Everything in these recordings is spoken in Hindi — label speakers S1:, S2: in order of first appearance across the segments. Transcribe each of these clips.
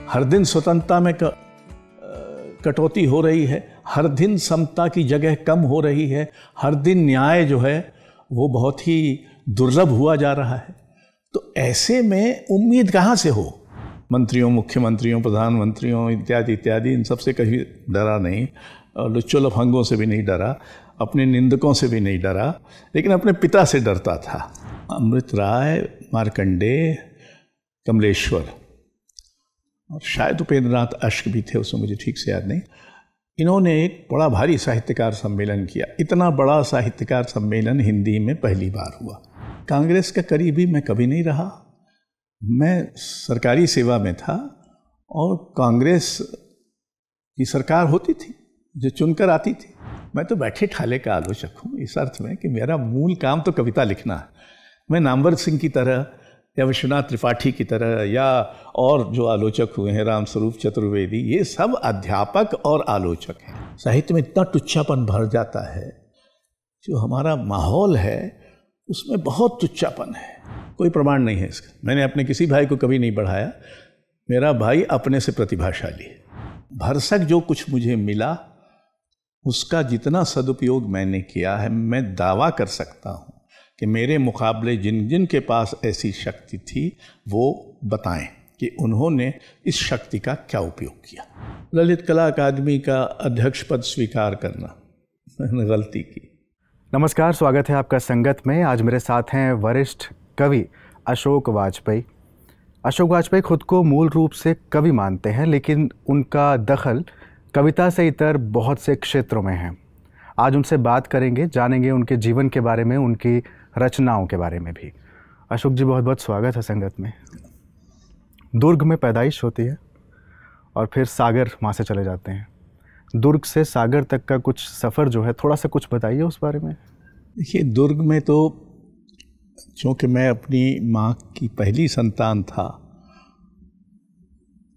S1: हर दिन स्वतंत्रता में कटौती हो रही है, हर दिन समता की जगह कम हो रही है, हर दिन न्याय जो है वो बहुत ही दुर्लभ हुआ जा रहा है। तो ऐसे में उम्मीद कहाँ से हो? मंत्रियों, मुख्यमंत्रियों, प्रधानमंत्रियों इत्यादि इत्यादि इन सबसे कहीं डरा नहीं, और लुच्चों लफंगों से भी नहीं डरा, अपने निंदकों से भी नहीं डरा, लेकिन अपने पिता से डरता था। अमृत राय, मार्कंडेय, कमलेश्वर और शायद उपेंद्रनाथ अश्क भी थे, उसमें मुझे ठीक से याद नहीं। इन्होंने एक बड़ा भारी साहित्यकार सम्मेलन किया। इतना बड़ा साहित्यकार सम्मेलन हिंदी में पहली बार हुआ। कांग्रेस का करीबी मैं कभी नहीं रहा, मैं सरकारी सेवा में था और कांग्रेस की सरकार होती थी जो चुनकर आती थी। मैं तो बैठे ठाले का आलोचक हूँ, इस अर्थ में कि मेरा मूल काम तो कविता लिखना है। मैं नामवर सिंह की तरह या विश्वनाथ त्रिपाठी की तरह या और जो आलोचक हुए हैं, रामस्वरूप चतुर्वेदी, ये सब अध्यापक और आलोचक हैं। साहित्य में इतना टुच्चापन भर जाता है, जो हमारा माहौल है उसमें बहुत टुच्चापन है। कोई प्रमाण नहीं है इसका। मैंने अपने किसी भाई को कभी नहीं बढ़ाया, मेरा भाई अपने से प्रतिभाशाली है। भरसक जो कुछ मुझे मिला उसका जितना सदुपयोग मैंने किया है, मैं दावा कर सकता हूँ कि मेरे मुकाबले जिन जिन के पास ऐसी शक्ति थी वो बताएं कि उन्होंने इस शक्ति का क्या उपयोग किया। ललित कला अकादमी का अध्यक्ष पद स्वीकार करना मैंने गलती की।
S2: नमस्कार, स्वागत है आपका संगत में। आज मेरे साथ हैं वरिष्ठ कवि अशोक वाजपेयी। अशोक वाजपेयी खुद को मूल रूप से कवि मानते हैं, लेकिन उनका दखल कविता से इतर बहुत से क्षेत्रों में है। आज उनसे बात करेंगे, जानेंगे उनके जीवन के बारे में, उनकी रचनाओं के बारे में भी। अशोक जी, बहुत बहुत स्वागत है संगत में। दुर्ग में पैदाइश होती है और फिर सागर वहाँ से चले जाते हैं। दुर्ग से सागर तक का कुछ सफ़र जो है, थोड़ा सा कुछ बताइए उस बारे में।
S1: देखिए, दुर्ग में तो चूँकि मैं अपनी माँ की पहली संतान था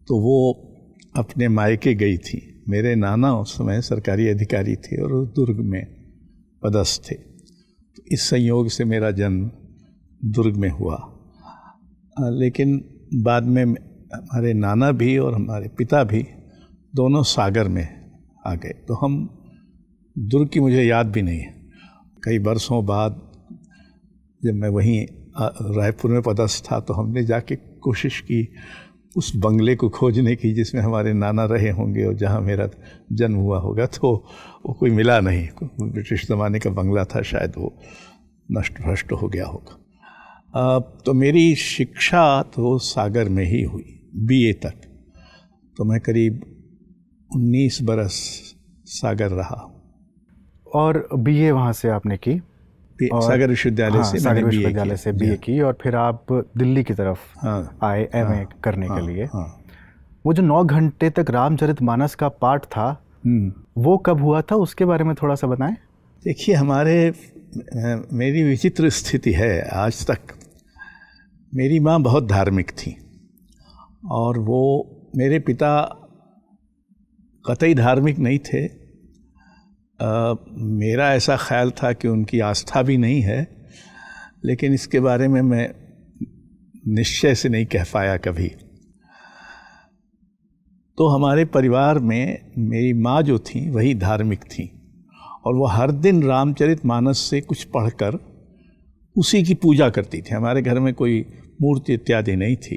S1: तो वो अपने मायके गई थी। मेरे नाना उस समय सरकारी अधिकारी थे और वो दुर्ग में पदस्थ थे। तो इस संयोग से मेरा जन्म दुर्ग में हुआ। लेकिन बाद में हमारे नाना भी और हमारे पिता भी दोनों सागर में आ गए, तो हम दुर्ग की मुझे याद भी नहीं है। कई बरसों बाद जब मैं वहीं रायपुर में पदस्थ था तो हमने जाके कोशिश की उस बंगले को खोजने की जिसमें हमारे नाना रहे होंगे और जहाँ मेरा जन्म हुआ होगा, तो वो कोई मिला नहीं। ब्रिटिश ज़माने का बंगला था, शायद वो नष्ट भ्रष्ट हो गया होगा। तो मेरी शिक्षा तो सागर में ही हुई, बीए तक। तो मैं करीब 19 बरस सागर रहा।
S2: और बीए वहाँ से आपने की?
S1: सागर विश्वविद्यालय से
S2: सागर विश्वविद्यालय से बीए की, और फिर आप दिल्ली की तरफ आए एमए करने के लिए। वो जो 9 घंटे तक रामचरितमानस का पाठ था, वो कब हुआ था, उसके बारे में थोड़ा सा बताएं।
S1: देखिए, मेरी विचित्र स्थिति है आज तक। मेरी माँ बहुत धार्मिक थी और वो, मेरे पिता कतई धार्मिक नहीं थे। मेरा ऐसा ख्याल था कि उनकी आस्था भी नहीं है, लेकिन इसके बारे में मैं निश्चय से नहीं कह पाया कभी। तो हमारे परिवार में मेरी माँ जो थी वही धार्मिक थी और वो हर दिन रामचरितमानस से कुछ पढ़कर उसी की पूजा करती थी। हमारे घर में कोई मूर्ति इत्यादि नहीं थी,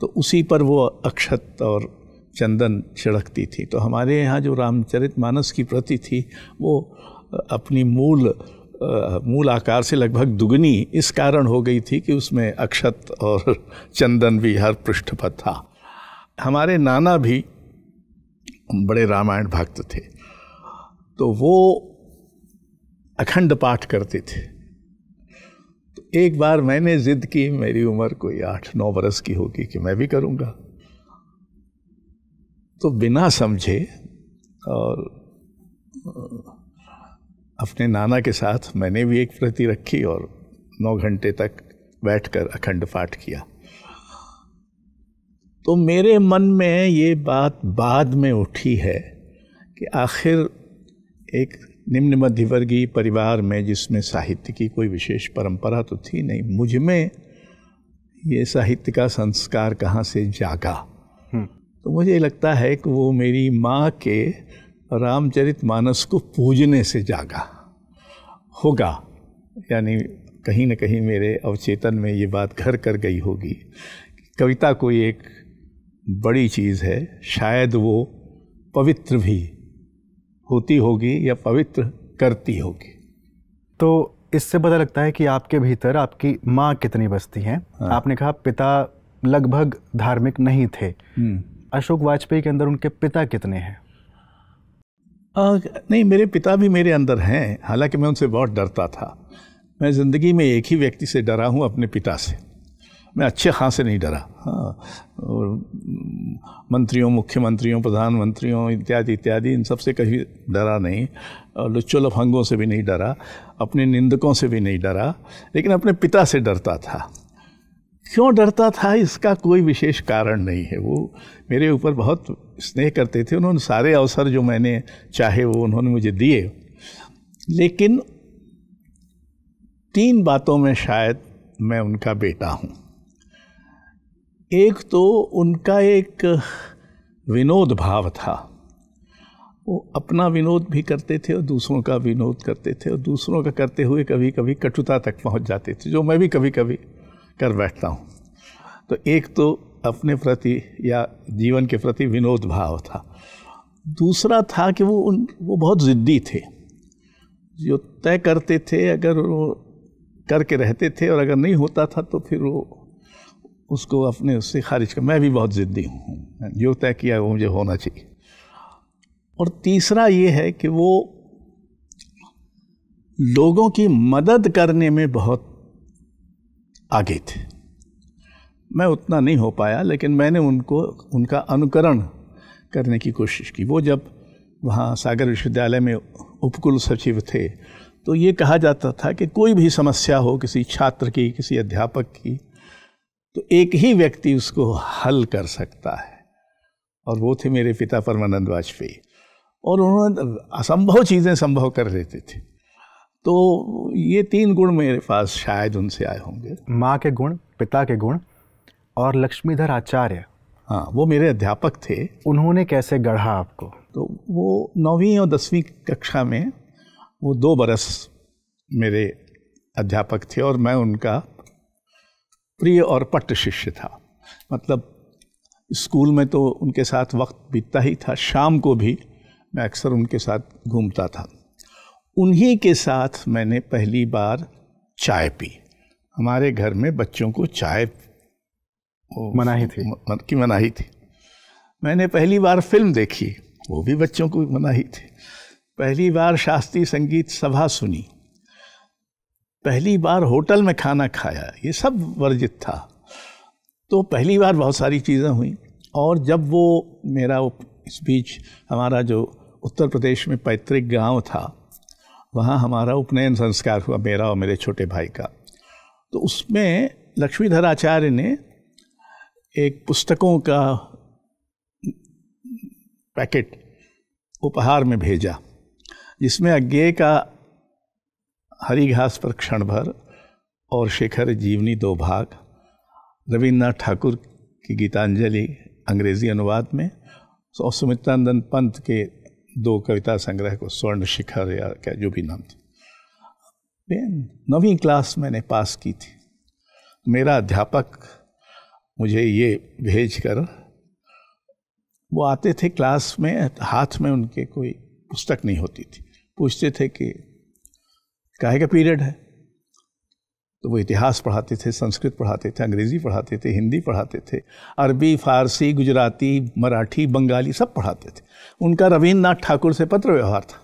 S1: तो उसी पर वो अक्षत और चंदन छिड़कती थी। तो हमारे यहाँ जो रामचरितमानस की प्रति थी वो अपनी मूल आकार से लगभग दुगनी इस कारण हो गई थी कि उसमें अक्षत और चंदन भी हर पृष्ठ पर था। हमारे नाना भी बड़े रामायण भक्त थे, तो वो अखंड पाठ करते थे। तो एक बार मैंने जिद की, मेरी उम्र कोई 8-9 बरस की होगी, कि मैं भी करूँगा। तो बिना समझे और अपने नाना के साथ मैंने भी एक प्रति रखी और 9 घंटे तक बैठकर अखंड पाठ किया। तो मेरे मन में ये बात बाद में उठी है कि आखिर एक निम्न मध्यवर्गीय परिवार में, जिसमें साहित्य की कोई विशेष परंपरा तो थी नहीं, मुझ में ये साहित्य का संस्कार कहाँ से जागा। तो मुझे लगता है कि वो मेरी माँ के रामचरितमानस को पूजने से जागा होगा। यानी कहीं न कहीं मेरे अवचेतन में ये बात घर कर गई होगी। कविता कोई एक बड़ी चीज़ है, शायद वो पवित्र भी होती होगी या पवित्र करती होगी।
S2: तो इससे पता लगता है कि आपके भीतर आपकी माँ कितनी बसती हैं। हाँ। आपने कहा पिता लगभग धार्मिक नहीं थे। अशोक वाजपेयी के अंदर उनके पिता कितने हैं?
S1: नहीं, मेरे पिता भी मेरे अंदर हैं, हालांकि मैं उनसे बहुत डरता था। मैं ज़िंदगी में एक ही व्यक्ति से डरा हूँ, अपने पिता से। मैं अच्छे खासे नहीं डरा। हाँ, और मंत्रियों, मुख्यमंत्रियों, प्रधानमंत्रियों इत्यादि इत्यादि इन सब से कभी डरा नहीं, और लुच्चों लफंगों से भी नहीं डरा, अपने निंदकों से भी नहीं डरा, लेकिन अपने पिता से डरता था। क्यों डरता था इसका कोई विशेष कारण नहीं है। वो मेरे ऊपर बहुत स्नेह करते थे, उन्होंने सारे अवसर जो मैंने चाहे वो उन्होंने मुझे दिए। लेकिन 3 बातों में शायद मैं उनका बेटा हूँ। एक तो उनका एक विनोद भाव था, वो अपना विनोद भी करते थे और दूसरों का विनोद करते थे, और दूसरों का करते हुए कभी कभी कटुता तक पहुँच जाते थे, जो मैं भी कभी कभी कर बैठता हूँ। तो एक तो अपने प्रति या जीवन के प्रति विनोद भाव था। दूसरा था कि वो बहुत ज़िद्दी थे, जो तय करते थे अगर वो करके रहते थे, और अगर नहीं होता था तो फिर वो उसको अपने उससे खारिज कर। मैं भी बहुत ज़िद्दी हूँ, जो तय किया वो मुझे होना चाहिए। और तीसरा ये है कि वो लोगों की मदद करने में बहुत आगे थे। मैं उतना नहीं हो पाया, लेकिन मैंने उनका अनुकरण करने की कोशिश की। वो जब वहाँ सागर विश्वविद्यालय में उपकुल सचिव थे, तो ये कहा जाता था कि कोई भी समस्या हो किसी छात्र की, किसी अध्यापक की, तो एक ही व्यक्ति उसको हल कर सकता है, और वो थे मेरे पिता परमानंद वाजपेयी। और उन्होंने असंभव चीज़ें संभव कर देते थे। तो ये 3 गुण मेरे पास शायद उनसे आए होंगे।
S2: माँ के गुण, पिता के गुण, और लक्ष्मीधर आचार्य।
S1: हाँ, वो मेरे अध्यापक थे।
S2: उन्होंने कैसे गढ़ा आपको?
S1: तो वो 9वीं और 10वीं कक्षा में वो 2 बरस मेरे अध्यापक थे, और मैं उनका प्रिय और पट्ट शिष्य था। मतलब स्कूल में तो उनके साथ वक्त बीतता ही था, शाम को भी मैं अक्सर उनके साथ घूमता था। उन्हीं के साथ मैंने पहली बार चाय पी। हमारे घर में बच्चों को चाय
S2: मनाही थी
S1: की मनाही थी। मैंने पहली बार फिल्म देखी, वो भी बच्चों को मनाही थी। पहली बार शास्त्रीय संगीत सभा सुनी, पहली बार होटल में खाना खाया, ये सब वर्जित था। तो पहली बार बहुत सारी चीज़ें हुई। और जब वो मेरा इस बीच हमारा जो उत्तर प्रदेश में पैतृक गांव था, वहाँ हमारा उपनयन संस्कार हुआ, मेरा और मेरे छोटे भाई का। तो उसमें लक्ष्मीधर आचार्य ने एक पुस्तकों का पैकेट उपहार में भेजा, जिसमें अज्ञेय का हरी घास पर क्षण भर और शेखर जीवनी 2 भाग, रविन्द्रनाथ ठाकुर की गीतांजलि अंग्रेजी अनुवाद में, और सुमित्रानंद पंत के 2 कविता संग्रह को, स्वर्ण शिखर या क्या जो भी नाम थे। 9वीं क्लास मैंने पास की थी। मेरा अध्यापक मुझे ये भेज कर, वो आते थे क्लास में, हाथ में उनके कोई पुस्तक नहीं होती थी, पूछते थे कि काहे का पीरियड है। तो वो इतिहास पढ़ाते थे, संस्कृत पढ़ाते थे, अंग्रेज़ी पढ़ाते थे, हिंदी पढ़ाते थे, अरबी, फारसी, गुजराती, मराठी, बंगाली सब पढ़ाते थे। उनका रविन्द्रनाथ ठाकुर से पत्र व्यवहार था।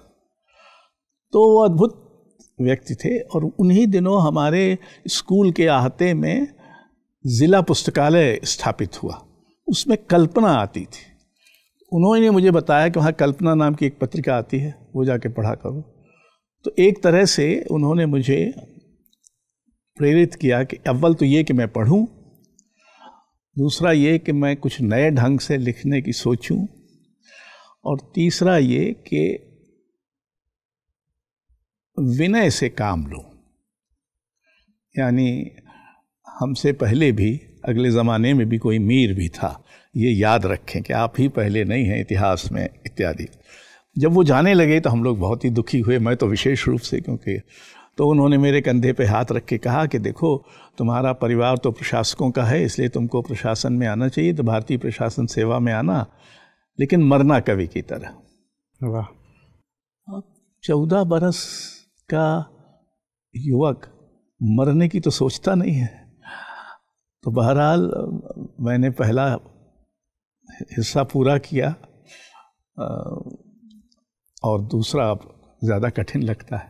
S1: तो वो अद्भुत व्यक्ति थे। और उन्हीं दिनों हमारे स्कूल के आहते में ज़िला पुस्तकालय स्थापित हुआ, उसमें कल्पना आती थी। उन्होंने मुझे बताया कि वहाँ कल्पना नाम की एक पत्रिका आती है, वो जाके पढ़ा करो। तो एक तरह से उन्होंने मुझे प्रेरित किया कि अव्वल तो ये कि मैं पढ़ूं, दूसरा ये कि मैं कुछ नए ढंग से लिखने की सोचूं, और तीसरा ये कि विनय से काम लूं। यानी हमसे पहले भी, अगले ज़माने में भी कोई मीर भी था, ये याद रखें कि आप ही पहले नहीं हैं इतिहास में इत्यादि। जब वो जाने लगे तो हम लोग बहुत ही दुखी हुए, मैं तो विशेष रूप से, क्योंकि तो उन्होंने मेरे कंधे पे हाथ रख के कहा कि देखो तुम्हारा परिवार तो प्रशासकों का है, इसलिए तुमको प्रशासन में आना चाहिए, तो भारतीय प्रशासन सेवा में आना, लेकिन मरना कवि की तरह।
S2: वाह।
S1: 14 बरस का युवक मरने की तो सोचता नहीं है। तो बहरहाल मैंने पहला हिस्सा पूरा किया और दूसरा ज़्यादा कठिन लगता है।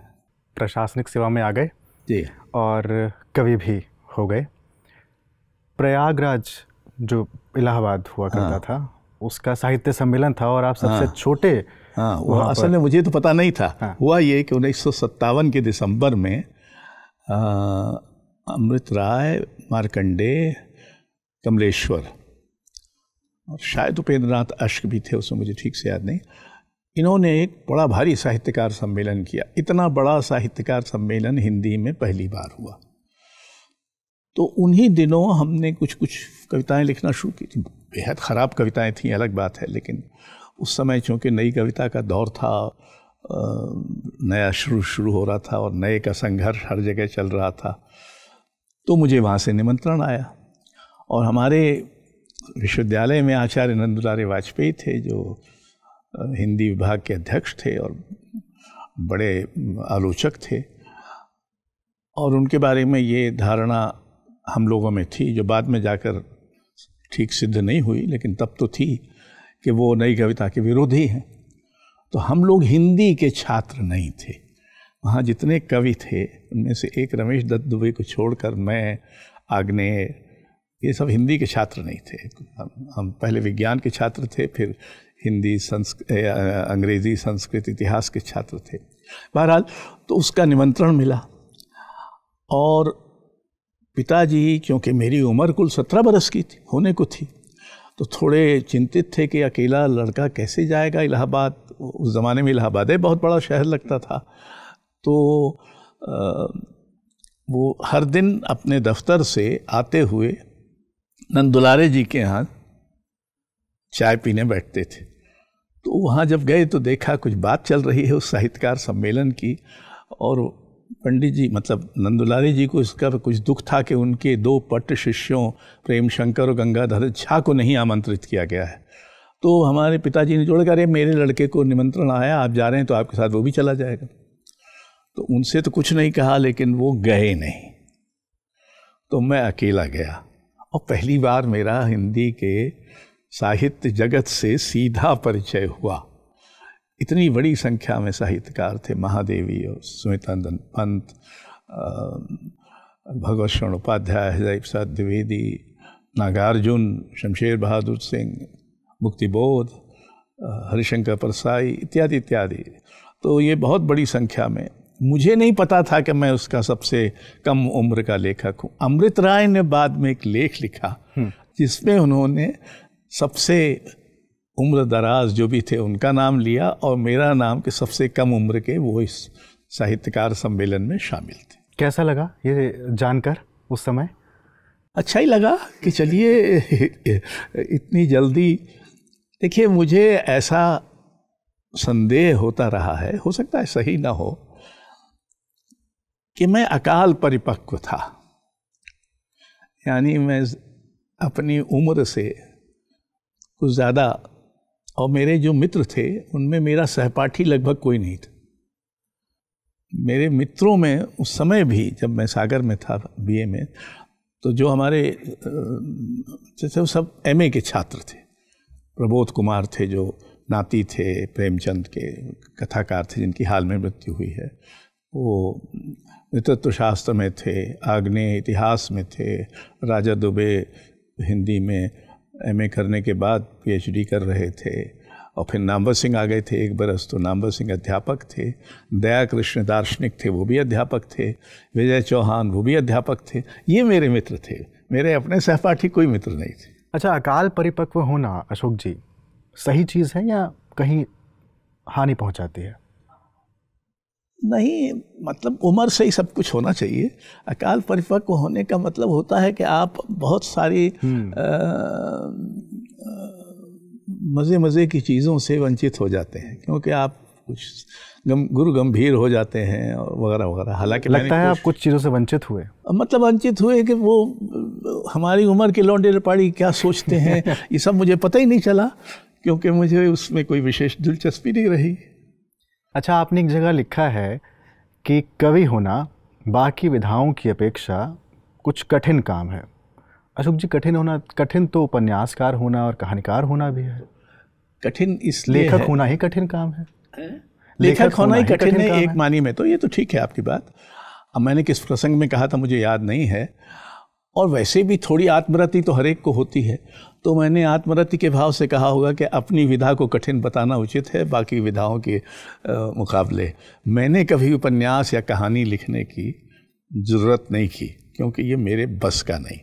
S2: प्रशासनिक सेवा में आ गए
S1: जी, और
S2: कवि भी हो गए। प्रयागराज जो इलाहाबाद हुआ करता था, उसका साहित्य सम्मेलन था और आप सबसे छोटे।
S1: हाँ, वो असल में मुझे तो पता नहीं था। हाँ। हुआ ये कि 1957 के दिसंबर में अमृत राय, मार्कंडेय, कमलेश्वर और शायद उपेंद्रनाथ अश्क भी थे, उसमें मुझे ठीक से याद नहीं, इन्होंने एक बड़ा भारी साहित्यकार सम्मेलन किया। इतना बड़ा साहित्यकार सम्मेलन हिंदी में पहली बार हुआ। तो उन्हीं दिनों हमने कुछ कविताएं लिखना शुरू की थी। बेहद ख़राब कविताएं थीं, अलग बात है, लेकिन उस समय चूँकि नई कविता का दौर था, नया शुरू हो रहा था और नए का संघर्ष हर जगह चल रहा था, तो मुझे वहाँ से निमंत्रण आया। और हमारे विश्वविद्यालय में आचार्य नंदुलारे वाजपेयी थे, जो हिंदी विभाग के अध्यक्ष थे और बड़े आलोचक थे, और उनके बारे में ये धारणा हम लोगों में थी, जो बाद में जाकर ठीक सिद्ध नहीं हुई, लेकिन तब तो थी, कि वो नई कविता के विरोधी हैं। तो हम लोग हिंदी के छात्र नहीं थे। वहाँ जितने कवि थे उनमें से एक रमेश दत्त दुबे को छोड़कर मैं, आग्नेय, ये सब हिंदी के छात्र नहीं थे। हम पहले विज्ञान के छात्र थे, फिर हिंदी, अंग्रेज़ी, संस्कृत, इतिहास के छात्र थे। बहरहाल तो उसका निमंत्रण मिला और पिताजी, क्योंकि मेरी उम्र कुल 17 बरस की थी, होने को थी, तो थोड़े चिंतित थे कि अकेला लड़का कैसे जाएगा इलाहाबाद। उस ज़माने में इलाहाबाद बहुत बड़ा शहर लगता था। तो वो हर दिन अपने दफ्तर से आते हुए नंदुलारे जी के यहाँ चाय पीने बैठते थे। तो वहाँ जब गए तो देखा कुछ बात चल रही है उस साहित्यकार सम्मेलन की, और पंडित जी, मतलब नंदुलारे जी को इसका कुछ दुख था कि उनके 2 पट्ट शिष्यों प्रेम शंकर और गंगाधर झा को नहीं आमंत्रित किया गया है। तो हमारे पिताजी ने जोड़ कर, अरे मेरे लड़के को निमंत्रण आया, आप जा रहे हैं तो आपके साथ वो भी चला जाएगा। तो उनसे तो कुछ नहीं कहा, लेकिन वो गए नहीं, तो मैं अकेला गया। और पहली बार मेरा हिंदी के साहित्य जगत से सीधा परिचय हुआ। इतनी बड़ी संख्या में साहित्यकार थे, महादेवी और सुमित्रानंद पंत, भगवत शरण उपाध्याय, हृदय प्रसाद द्विवेदी, नागार्जुन, शमशेर बहादुर सिंह, मुक्तिबोध, हरिशंकर परसाई, इत्यादि इत्यादि। तो ये बहुत बड़ी संख्या में। मुझे नहीं पता था कि मैं उसका सबसे कम उम्र का लेखक हूँ। अमृत राय ने बाद में एक लेख लिखा जिसमें उन्होंने सबसे उम्र दराज जो भी थे उनका नाम लिया, और मेरा नाम के सबसे कम उम्र के वो इस साहित्यकार सम्मेलन में शामिल थे।
S2: कैसा लगा ये जानकर उस समय?
S1: अच्छा ही लगा कि चलिए इतनी जल्दी। देखिए, मुझे ऐसा संदेह होता रहा है, हो सकता है सही ना हो, कि मैं अकाल परिपक्व था। यानी मैं अपनी उम्र से कुछ ज़्यादा, और मेरे जो मित्र थे उनमें मेरा सहपाठी लगभग कोई नहीं था। मेरे मित्रों में उस समय भी, जब मैं सागर में था बीए में, तो जो हमारे जैसे वो सब एमए के छात्र थे। प्रबोध कुमार थे जो नाती थे प्रेमचंद के, कथाकार थे जिनकी हाल में मृत्यु हुई है। वो नेतृत्व शास्त्र में थे, आग्नेय इतिहास में थे। राजा दुबे हिंदी में एमए करने के बाद पीएचडी कर रहे थे, और फिर नामवर सिंह आ गए थे 1 बरस, तो नामवर सिंह अध्यापक थे। दया कृष्ण दार्शनिक थे, वो भी अध्यापक थे। विजय चौहान, वो भी अध्यापक थे। ये मेरे मित्र थे, मेरे अपने सहपाठी कोई मित्र नहीं थे।
S2: अच्छा, अकाल परिपक्व होना अशोक जी सही चीज़ है या कहीं हानि पहुंचाती है?
S1: नहीं, मतलब उम्र से ही सब कुछ होना चाहिए। अकाल परिपक्व होने का मतलब होता है कि आप बहुत सारी मज़े मज़े की चीज़ों से वंचित हो जाते हैं, क्योंकि आप कुछ गुरु गंभीर हो जाते हैं और वगैरह वगैरह। हालांकि
S2: लगता है आप कुछ चीज़ों से वंचित हुए,
S1: मतलब वंचित हुए कि वो हमारी उम्र के लौंडे लपाड़ी क्या सोचते हैं ये सब मुझे पता ही नहीं चला, क्योंकि मुझे उसमें कोई विशेष दिलचस्पी नहीं रही।
S2: अच्छा, आपने एक जगह लिखा है कि कवि होना बाकी विधाओं की अपेक्षा कुछ कठिन काम है। अशोक जी, कठिन तो उपन्यासकार होना और कहानीकार होना भी है।
S1: कठिन इसलिए
S2: लेखक होना ही कठिन काम है।
S1: लेखक होना ही कठिन है एक मानी में, तो ये तो ठीक है आपकी बात। अब मैंने किस प्रसंग में कहा था मुझे याद नहीं है, और वैसे भी थोड़ी आत्मरति तो हर एक को होती है, तो मैंने आत्मरति के भाव से कहा होगा कि अपनी विधा को कठिन बताना उचित है बाकी विधाओं के मुकाबले। मैंने कभी उपन्यास या कहानी लिखने की ज़रूरत नहीं की, क्योंकि ये मेरे बस का नहीं।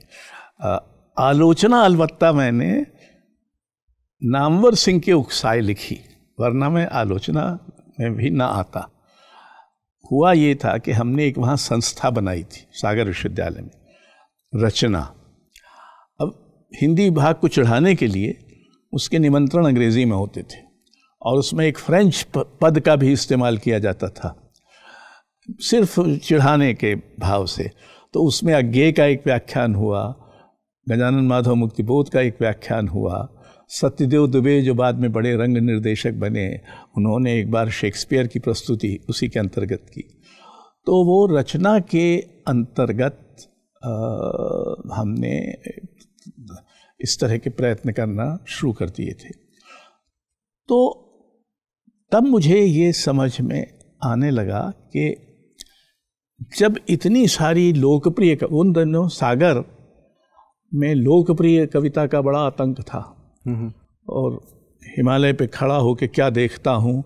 S1: आलोचना अलबत्ता मैंने नामवर सिंह के उकसाए लिखी, वरना मैं आलोचना में भी ना आता। हुआ ये था कि हमने एक वहाँ संस्था बनाई थी सागर विश्वविद्यालय में, रचना। अब हिंदी विभाग को चढ़ाने के लिए उसके निमंत्रण अंग्रेज़ी में होते थे, और उसमें एक फ्रेंच पद का भी इस्तेमाल किया जाता था सिर्फ चिढ़ाने के भाव से। तो उसमें अज्ञेय का एक व्याख्यान हुआ, गजानन माधव मुक्तिबोध का एक व्याख्यान हुआ, सत्यदेव दुबे जो बाद में बड़े रंग निर्देशक बने, उन्होंने एक बार शेक्सपियर की प्रस्तुति उसी के अंतर्गत की। तो वो रचना के अंतर्गत हमने इस तरह के प्रयत्न करना शुरू कर दिए थे। तो तब मुझे ये समझ में आने लगा कि जब इतनी सारी लोकप्रिय, उन दिनों सागर में लोकप्रिय कविता का बड़ा आतंक था, और हिमालय पे खड़ा होकर क्या देखता हूँ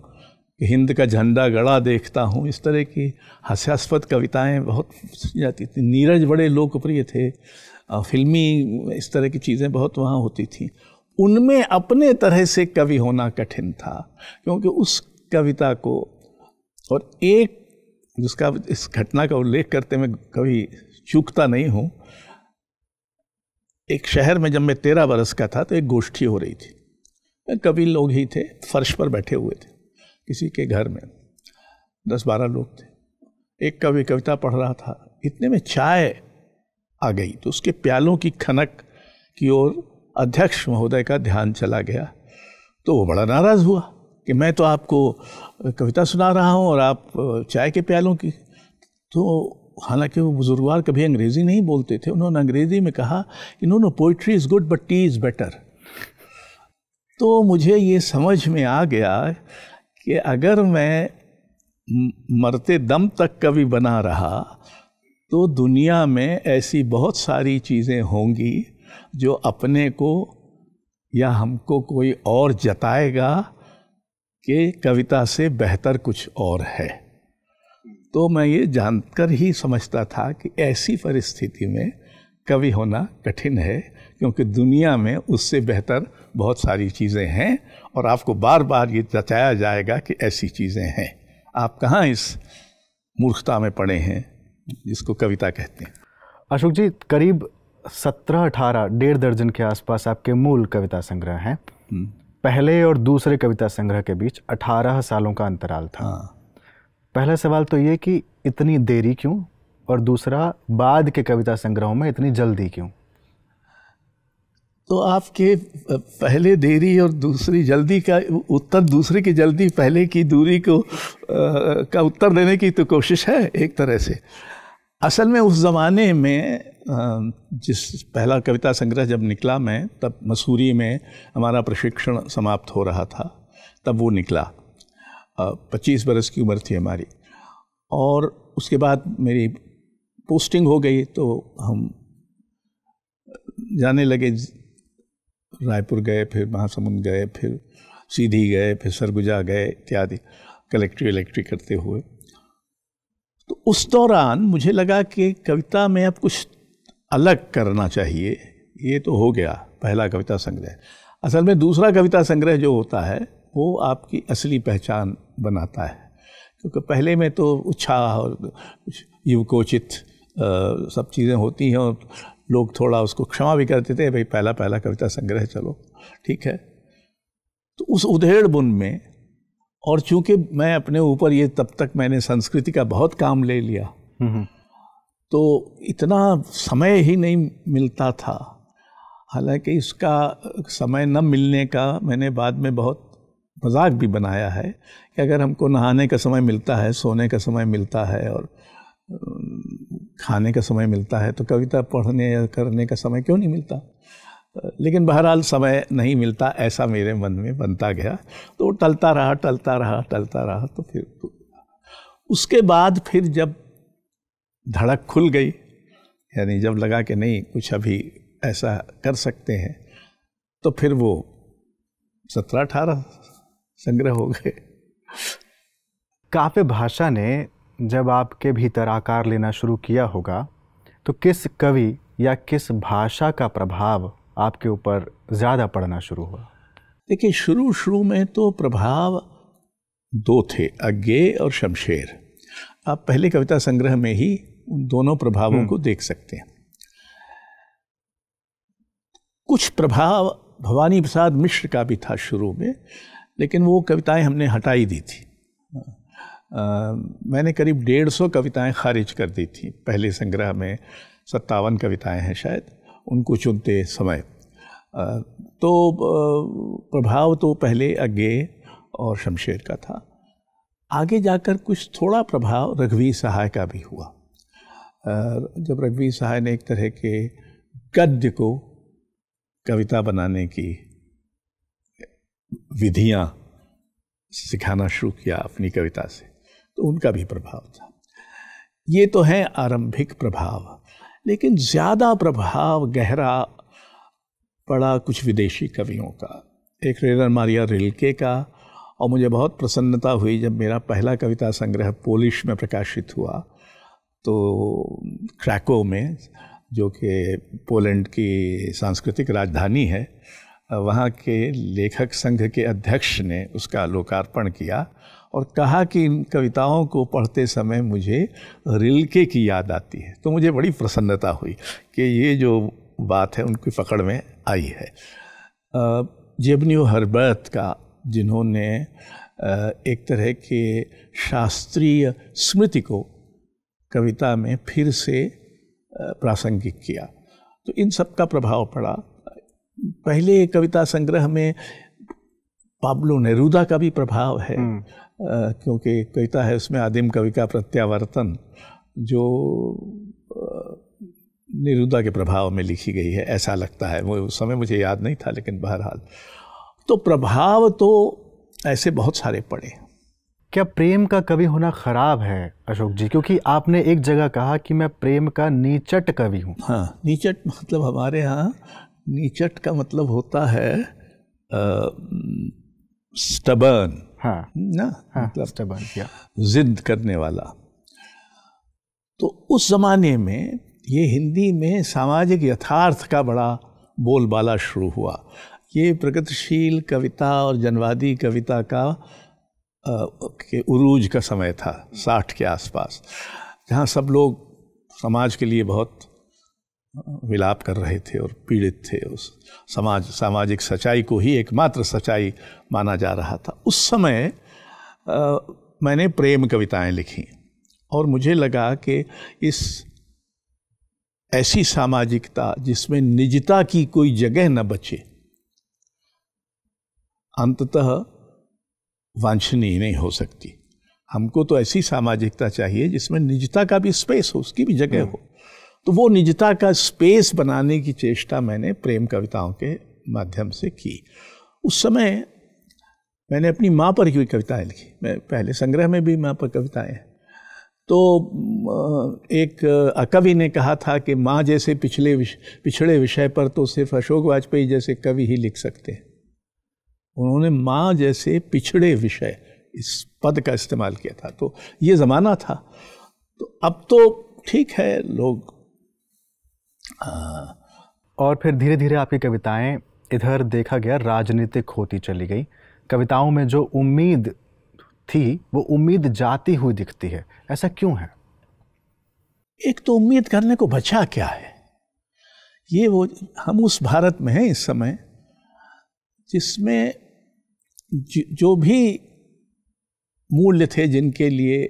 S1: कि हिंद का झंडा गड़ा देखता हूँ, इस तरह की हास्यास्पद कविताएं बहुत सुनी जाती थी। नीरज बड़े लोकप्रिय थे, फिल्मी इस तरह की चीज़ें बहुत वहाँ होती थी। उनमें अपने तरह से कवि होना कठिन था, क्योंकि उस कविता को, और एक जिसका इस घटना का उल्लेख करते मैं कभी चूकता नहीं हूँ, एक शहर में जब मैं 13 बरस का था तो एक गोष्ठी हो रही थी। कवि लोग ही थे, फर्श पर बैठे हुए थे किसी के घर में, 10-12 लोग थे। एक कवि कविता पढ़ रहा था, इतने में चाय आ गई, तो उसके प्यालों की खनक की ओर अध्यक्ष महोदय का ध्यान चला गया। तो वो बड़ा नाराज़ हुआ कि मैं तो आपको कविता सुना रहा हूँ और आप चाय के प्यालों की। तो हालांकि वो बुजुर्गवार कभी अंग्रेज़ी नहीं बोलते थे, उन्होंने अंग्रेज़ी में कहा, no poetry is good but tea is better. तो मुझे ये समझ में आ गया कि अगर मैं मरते दम तक कवि बना रहा तो दुनिया में ऐसी बहुत सारी चीज़ें होंगी जो अपने को या हमको कोई और जताएगा कि कविता से बेहतर कुछ और है। तो मैं ये जानकर ही समझता था कि ऐसी परिस्थिति में कवि होना कठिन है, क्योंकि दुनिया में उससे बेहतर बहुत सारी चीज़ें हैं, और आपको बार बार ये जताया जाएगा कि ऐसी चीज़ें हैं। आप कहाँ इस मूर्खता में पड़े हैं जिसको कविता कहते हैं।
S2: अशोक जी, करीब 17-18 1.5 दर्जन के आसपास आपके मूल कविता संग्रह हैं। पहले और दूसरे कविता संग्रह के बीच 18 सालों का अंतराल था। पहला सवाल तो ये कि इतनी देरी क्यों, और दूसरा, बाद के कविता संग्रहों में इतनी जल्दी क्यों?
S1: तो आपके पहले देरी और दूसरी जल्दी का उत्तर, दूसरे की जल्दी पहले की दूरी को का उत्तर देने की तो कोशिश है एक तरह से। असल में उस ज़माने में जिस पहला कविता संग्रह जब निकला, मैं तब मसूरी में हमारा प्रशिक्षण समाप्त हो रहा था, तब वो निकला। 25 बरस की उम्र थी हमारी, और उसके बाद मेरी पोस्टिंग हो गई, तो हम जाने लगे, रायपुर गए, फिर महासमुंद गए, फिर सीधी गए, फिर सरगुजा गए इत्यादि, कलेक्ट्री करते हुए। तो उस दौरान मुझे लगा कि कविता में अब कुछ अलग करना चाहिए। ये तो हो गया पहला कविता संग्रह। असल में दूसरा कविता संग्रह जो होता है वो आपकी असली पहचान बनाता है, क्योंकि पहले में तो उत्साह और युवकोचित सब चीज़ें होती हैं, और लोग थोड़ा उसको क्षमा भी करते थे, भाई पहला कविता संग्रह, चलो ठीक है। तो उस उधेड़ बुन में, और चूंकि मैं अपने ऊपर ये तब तक मैंने संस्कृति का बहुत काम ले लिया, तो इतना समय ही नहीं मिलता था। हालांकि इसका समय न मिलने का मैंने बाद में बहुत मजाक भी बनाया है कि अगर हमको नहाने का समय मिलता है, सोने का समय मिलता है और खाने का समय मिलता है, तो कविता पढ़ने या करने का समय क्यों नहीं मिलता। लेकिन बहरहाल समय नहीं मिलता, ऐसा मेरे मन में बनता गया, तो टलता रहा। तो फिर उसके बाद फिर जब धड़क खुल गई, यानी जब लगा कि नहीं कुछ अभी ऐसा कर सकते हैं, तो फिर वो 17-18 संग्रह हो गए।
S2: काव्य भाषा ने जब आपके भीतर आकार लेना शुरू किया होगा, तो किस कवि या किस भाषा का प्रभाव आपके ऊपर ज़्यादा पड़ना शुरू हुआ?
S1: देखिए, शुरू में तो प्रभाव 2 थे, अज्ञेय और शमशेर। आप पहले कविता संग्रह में ही उन दोनों प्रभावों को देख सकते हैं। कुछ प्रभाव भवानी प्रसाद मिश्र का भी था शुरू में, लेकिन वो कविताएं हमने हटाई दी थी। मैंने करीब 150 कविताएं खारिज कर दी थी पहले संग्रह में। 57 कविताएं हैं शायद, उनको चुनते समय। तो प्रभाव तो पहले अज्ञेय और शमशेर का था। आगे जाकर कुछ थोड़ा प्रभाव रघुवीर सहाय का भी हुआ। जब रघुवीर सहाय ने एक तरह के गद्य को कविता बनाने की विधियां सिखाना शुरू किया अपनी कविता से, तो उनका भी प्रभाव था। ये तो है आरंभिक प्रभाव, लेकिन ज़्यादा प्रभाव गहरा पड़ा कुछ विदेशी कवियों का। एक रेनर मारिया रिल्के का, और मुझे बहुत प्रसन्नता हुई जब मेरा पहला कविता संग्रह पोलिश में प्रकाशित हुआ, तो क्रैको में, जो कि पोलैंड की सांस्कृतिक राजधानी है, वहाँ के लेखक संघ के अध्यक्ष ने उसका लोकार्पण किया और कहा कि इन कविताओं को पढ़ते समय मुझे रिल्के की याद आती है। तो मुझे बड़ी प्रसन्नता हुई कि ये जो बात है उनकी पकड़ में आई है। जेबनियो हर्बर्ट का, जिन्होंने एक तरह के शास्त्रीय स्मृति को कविता में फिर से प्रासंगिक किया, तो इन सब का प्रभाव पड़ा। पहले कविता संग्रह में पाब्लो नेरूदा का भी प्रभाव है, क्योंकि कविता है उसमें आदिम कवि का प्रत्यावर्तन, जो नेरूदा के प्रभाव में लिखी गई है, ऐसा लगता है। वो उस समय मुझे याद नहीं था, लेकिन बहरहाल तो प्रभाव तो ऐसे बहुत सारे पड़े।
S2: क्या प्रेम का कवि होना खराब है अशोक जी? क्योंकि आपने एक जगह कहा कि मैं प्रेम का नीचट कवि हूँ।
S1: हाँ, नीचट मतलब हमारे यहाँ नीचट का मतलब होता है स्टबर्न।
S2: हाँ
S1: ना,
S2: हाँ,
S1: मतलब
S2: स्टबर्न, क्या
S1: जिद करने वाला। तो उस जमाने में ये हिंदी में सामाजिक यथार्थ का बड़ा बोलबाला शुरू हुआ। ये प्रगतिशील कविता और जनवादी कविता का के उरूज का समय था, 60 के आसपास, जहाँ सब लोग समाज के लिए बहुत विलाप कर रहे थे और पीड़ित थे। उस सामाजिक सच्चाई को ही एकमात्र सच्चाई माना जा रहा था। उस समय मैंने प्रेम कविताएं लिखी और मुझे लगा कि इस ऐसी सामाजिकता जिसमें निजता की कोई जगह न बचे, अंततः वांछनीय नहीं हो सकती। हमको तो ऐसी सामाजिकता चाहिए जिसमें निजता का भी स्पेस हो, उसकी भी जगह हो। तो वो निजता का स्पेस बनाने की चेष्टा मैंने प्रेम कविताओं के माध्यम से की। उस समय मैंने अपनी माँ पर ही कविताएं लिखी। मैं पहले संग्रह में भी माँ पर कविताएं। तो एक कवि ने कहा था कि माँ जैसे पिछड़े विषय पर तो सिर्फ अशोक वाजपेयी जैसे कवि ही लिख सकते हैं। उन्होंने माँ जैसे पिछड़े विषय, इस पद का इस्तेमाल किया था। तो ये ज़माना था। तो अब तो ठीक है, लोग
S2: और फिर धीरे धीरे आपकी कविताएं इधर देखा गया राजनीतिक होती चली गई। कविताओं में जो उम्मीद थी वो उम्मीद जाती हुई दिखती है, ऐसा क्यों है?
S1: एक तो उम्मीद करने को बचा क्या है? ये वो हम उस भारत में हैं इस समय जिसमें जो भी मूल्य थे जिनके लिए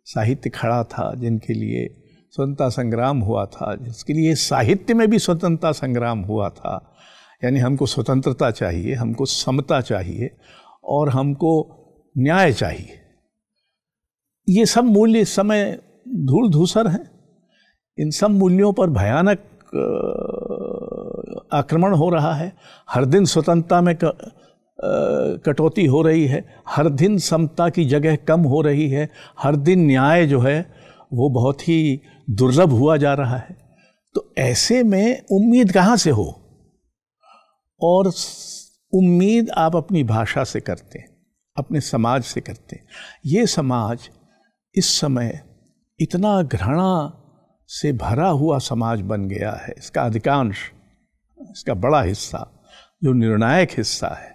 S1: साहित्य खड़ा था, जिनके लिए स्वतंत्रता संग्राम हुआ था, जिसके लिए साहित्य में भी स्वतंत्रता संग्राम हुआ था, यानी हमको स्वतंत्रता चाहिए, हमको समता चाहिए और हमको न्याय चाहिए, ये सब मूल्य इस समय धूल धूसर हैं। इन सब मूल्यों पर भयानक आक्रमण हो रहा है। हर दिन स्वतंत्रता में कटौती हो रही है, हर दिन समता की जगह कम हो रही है, हर दिन न्याय जो है वो बहुत ही दुर्लभ हुआ जा रहा है। तो ऐसे में उम्मीद कहाँ से हो? और उम्मीद आप अपनी भाषा से करते हैं, अपने समाज से करते हैं। ये समाज इस समय इतना घृणा से भरा हुआ समाज बन गया है। इसका अधिकांश, इसका बड़ा हिस्सा, जो निर्णायक हिस्सा है,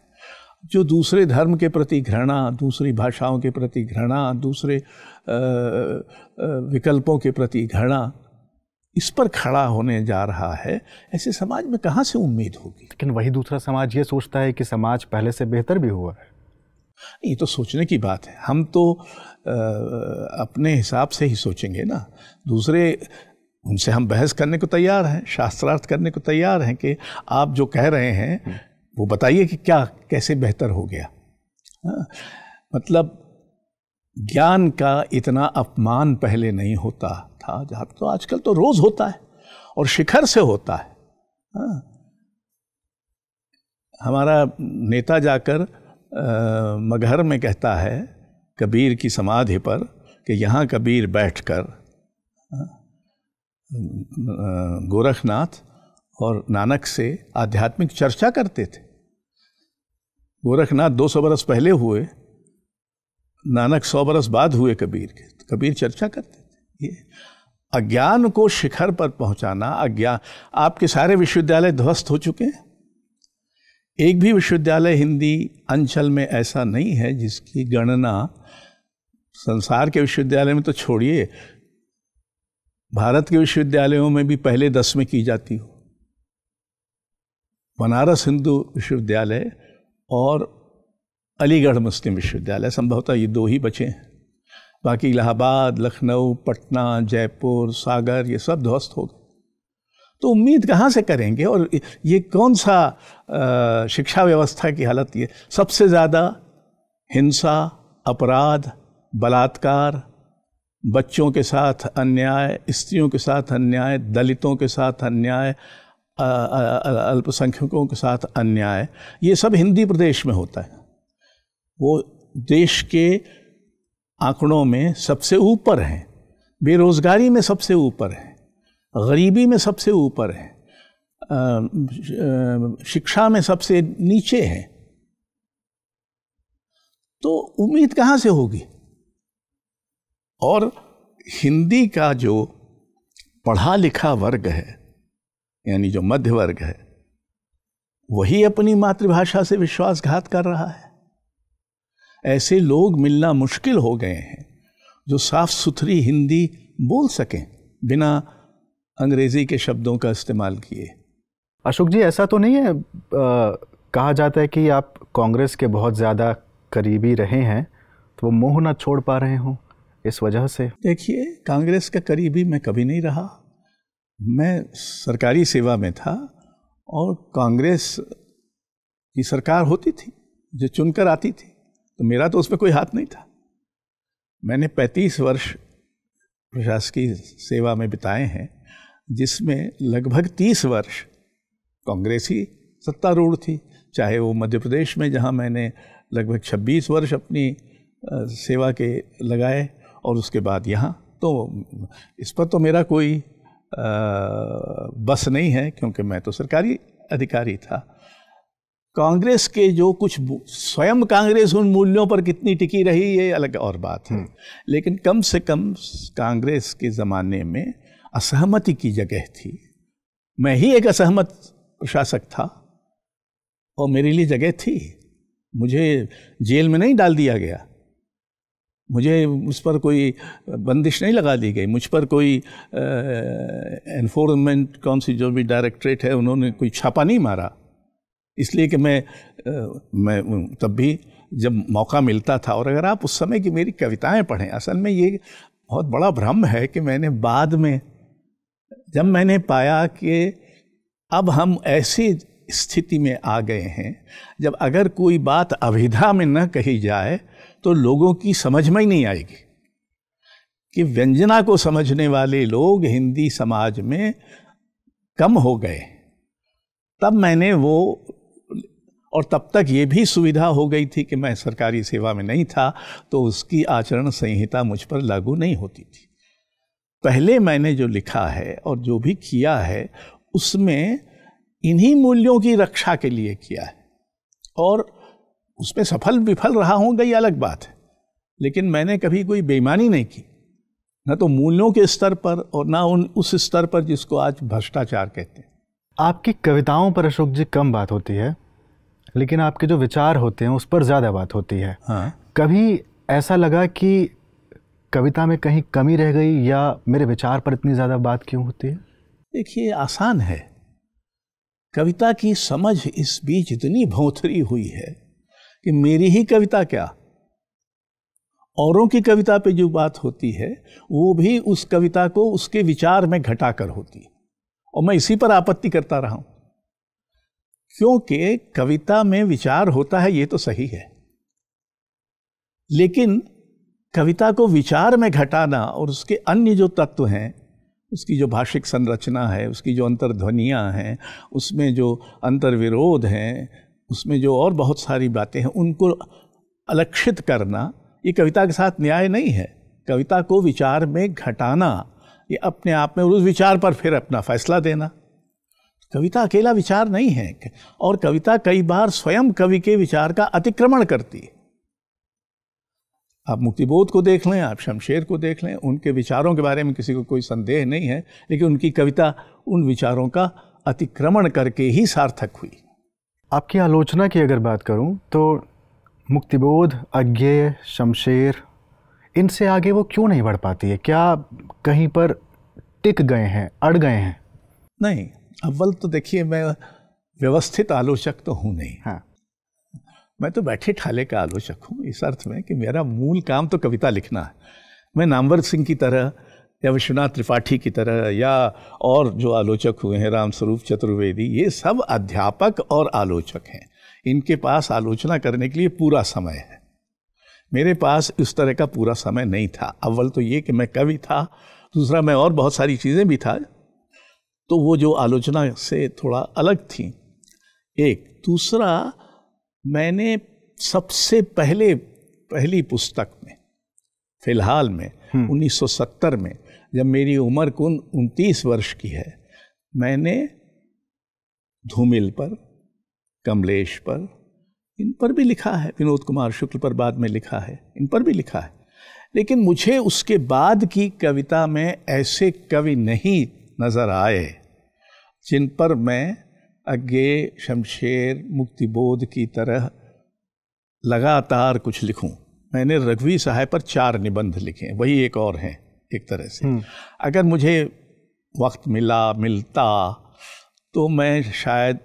S1: जो दूसरे धर्म के प्रति घृणा, दूसरी भाषाओं के प्रति घृणा, दूसरे विकल्पों के प्रति घृणा, इस पर खड़ा होने जा रहा है। ऐसे समाज में कहाँ से उम्मीद होगी?
S2: लेकिन वही दूसरा समाज ये सोचता है कि समाज पहले से बेहतर भी हुआ है।
S1: ये तो सोचने की बात है। हम तो अपने हिसाब से ही सोचेंगे ना। दूसरे, उनसे हम बहस करने को तैयार हैं, शास्त्रार्थ करने को तैयार हैं कि आप जो कह रहे हैं वो बताइए कि क्या, कैसे बेहतर हो गया। मतलब ज्ञान का इतना अपमान पहले नहीं होता था, जहाँ तो आजकल तो रोज होता है और शिखर से होता है। हमारा नेता जाकर मगहर में कहता है कबीर की समाधि पर कि यहाँ कबीर बैठकर गोरखनाथ और नानक से आध्यात्मिक चर्चा करते थे। गोरखनाथ 200 बरस पहले हुए, नानक 100 बरस बाद हुए कबीर के। तो कबीर चर्चा करते थे। ये अज्ञान को शिखर पर पहुंचाना, अज्ञान। आपके सारे विश्वविद्यालय ध्वस्त हो चुके हैं। एक भी विश्वविद्यालय हिंदी अंचल में ऐसा नहीं है जिसकी गणना, संसार के विश्वविद्यालय में तो छोड़िए, भारत के विश्वविद्यालयों में भी पहले 10 में की जाती हो। बनारस हिंदू विश्वविद्यालय और अलीगढ़ मुस्लिम विश्वविद्यालय, संभवतः ये 2 ही बचे हैं। बाकी इलाहाबाद, लखनऊ, पटना, जयपुर, सागर, ये सब ध्वस्त हो गए। तो उम्मीद कहाँ से करेंगे? और ये कौन सा शिक्षा व्यवस्था की हालत? ये सबसे ज़्यादा हिंसा, अपराध, बलात्कार, बच्चों के साथ अन्याय, स्त्रियों के साथ अन्याय, दलितों के साथ अन्याय, अल्पसंख्यकों के साथ अन्याय, ये सब हिंदी प्रदेश में होता है। वो देश के आंकड़ों में सबसे ऊपर हैं, बेरोजगारी में सबसे ऊपर है, गरीबी में सबसे ऊपर है, शिक्षा में सबसे नीचे है। तो उम्मीद कहाँ से होगी? और हिंदी का जो पढ़ा लिखा वर्ग है, यानी जो मध्य वर्ग है, वही अपनी मातृभाषा से विश्वासघात कर रहा है। ऐसे लोग मिलना मुश्किल हो गए हैं जो साफ सुथरी हिंदी बोल सकें बिना अंग्रेजी के शब्दों का इस्तेमाल किए।
S2: अशोक जी, ऐसा तो नहीं है, कहा जाता है कि आप कांग्रेस के बहुत ज़्यादा करीबी रहे हैं, तो वो मोह ना छोड़ पा रहे हों इस वजह से?
S1: देखिए, कांग्रेस का करीबी मैं कभी नहीं रहा। मैं सरकारी सेवा में था और कांग्रेस की सरकार होती थी जो चुनकर आती थी, तो मेरा तो उसमें कोई हाथ नहीं था। मैंने 35 वर्ष प्रशासकीय सेवा में बिताए हैं, जिसमें लगभग 30 वर्ष कांग्रेस ही सत्तारूढ़ थी। चाहे वो मध्य प्रदेश में, जहां मैंने लगभग 26 वर्ष अपनी सेवा के लगाए, और उसके बाद यहाँ। तो इस पर तो मेरा कोई बस नहीं है, क्योंकि मैं तो सरकारी अधिकारी था। कांग्रेस के जो कुछ, स्वयं कांग्रेस उन मूल्यों पर कितनी टिकी रही, ये अलग और बात है। लेकिन कम से कम कांग्रेस के ज़माने में असहमति की जगह थी। मैं ही एक असहमत प्रशासक था और मेरे लिए जगह थी। मुझे जेल में नहीं डाल दिया गया, मुझे उस पर कोई बंदिश नहीं लगा दी गई, मुझ पर कोई एनफोर्समेंट, कौन सी जो भी डायरेक्टरेट है, उन्होंने कोई छापा नहीं मारा, इसलिए कि मैं तब भी जब मौका मिलता था, और अगर आप उस समय की मेरी कविताएं पढ़ें, असल में ये बहुत बड़ा भ्रम है कि मैंने बाद में जब मैंने पाया कि अब हम ऐसी स्थिति में आ गए हैं जब अगर कोई बात अभिधा में न कही जाए तो लोगों की समझ में ही नहीं आएगी, कि व्यंजना को समझने वाले लोग हिंदी समाज में कम हो गए। तब मैंने वो, और तब तक ये भी सुविधा हो गई थी कि मैं सरकारी सेवा में नहीं था, तो उसकी आचरण संहिता मुझ पर लागू नहीं होती थी। पहले मैंने जो लिखा है और जो भी किया है उसमें इन्हीं मूल्यों की रक्षा के लिए किया है, और उसमें सफल विफल रहा हूँ ये अलग बात है, लेकिन मैंने कभी कोई बेईमानी नहीं की, न तो मूल्यों के स्तर पर और ना उस स्तर पर जिसको आज भ्रष्टाचार कहते हैं।
S2: आपकी कविताओं पर अशोक जी कम बात होती है, लेकिन आपके जो विचार होते हैं उस पर ज़्यादा बात होती है।
S1: हाँ।
S2: कभी ऐसा लगा कि कविता में कहीं कमी रह गई, या मेरे विचार पर इतनी ज़्यादा बात क्यों होती है?
S1: देखिए, आसान है। कविता की समझ इस बीच इतनी भौंथरी हुई है कि मेरी ही कविता क्या, औरों की कविता पे जो बात होती है वो भी उस कविता को उसके विचार में घटाकर होती है, और मैं इसी पर आपत्ति करता रहा हूं। क्योंकि कविता में विचार होता है, ये तो सही है, लेकिन कविता को विचार में घटाना और उसके अन्य जो तत्व हैं, उसकी जो भाषिक संरचना है, उसकी जो अंतर्ध्वनियाँ हैं, उसमें जो अंतर्विरोध हैं, उसमें जो और बहुत सारी बातें हैं, उनको अलक्षित करना, ये कविता के साथ न्याय नहीं है। कविता को विचार में घटाना ये अपने आप में, उस विचार पर फिर अपना फैसला देना। कविता अकेला विचार नहीं है, और कविता कई बार स्वयं कवि के विचार का अतिक्रमण करती है। आप मुक्तिबोध को देख लें, आप शमशेर को देख लें, उनके विचारों के बारे में किसी को कोई संदेह नहीं है, लेकिन उनकी कविता उन विचारों का अतिक्रमण करके ही सार्थक हुई।
S2: आपकी आलोचना की अगर बात करूं तो मुक्तिबोध, अज्ञेय, शमशेर, इनसे आगे वो क्यों नहीं बढ़ पाती है? क्या कहीं पर टिक गए हैं, अड़ गए हैं?
S1: नहीं, अव्वल तो देखिए, मैं व्यवस्थित आलोचक तो हूँ नहीं।
S2: हाँ,
S1: मैं तो बैठे ठाले का आलोचक हूँ, इस अर्थ में कि मेरा मूल काम तो कविता लिखना है। मैं नामवर सिंह की तरह या विश्वनाथ त्रिपाठी की तरह या और जो आलोचक हुए हैं, रामस्वरूप चतुर्वेदी, ये सब अध्यापक और आलोचक हैं। इनके पास आलोचना करने के लिए पूरा समय है। मेरे पास इस तरह का पूरा समय नहीं था। अव्वल तो ये कि मैं कवि था, दूसरा मैं और बहुत सारी चीज़ें भी था, तो वो जो आलोचना से थोड़ा अलग थी। एक दूसरा, मैंने सबसे पहली पुस्तक में, फिलहाल में 1970 में, जब मेरी उम्र कुल 29 वर्ष की है, मैंने धूमिल पर, कमलेश पर, इन पर भी लिखा है, विनोद कुमार शुक्ल पर बाद में लिखा है, इन पर भी लिखा है। लेकिन मुझे उसके बाद की कविता में ऐसे कवि नहीं नज़र आए जिन पर मैं अज्ञेय, शमशेर, मुक्तिबोध की तरह लगातार कुछ लिखूं। मैंने रघुवीर सहाय पर 4 निबंध लिखे, वही एक और हैं एक तरह से। अगर मुझे वक्त मिलता तो मैं शायद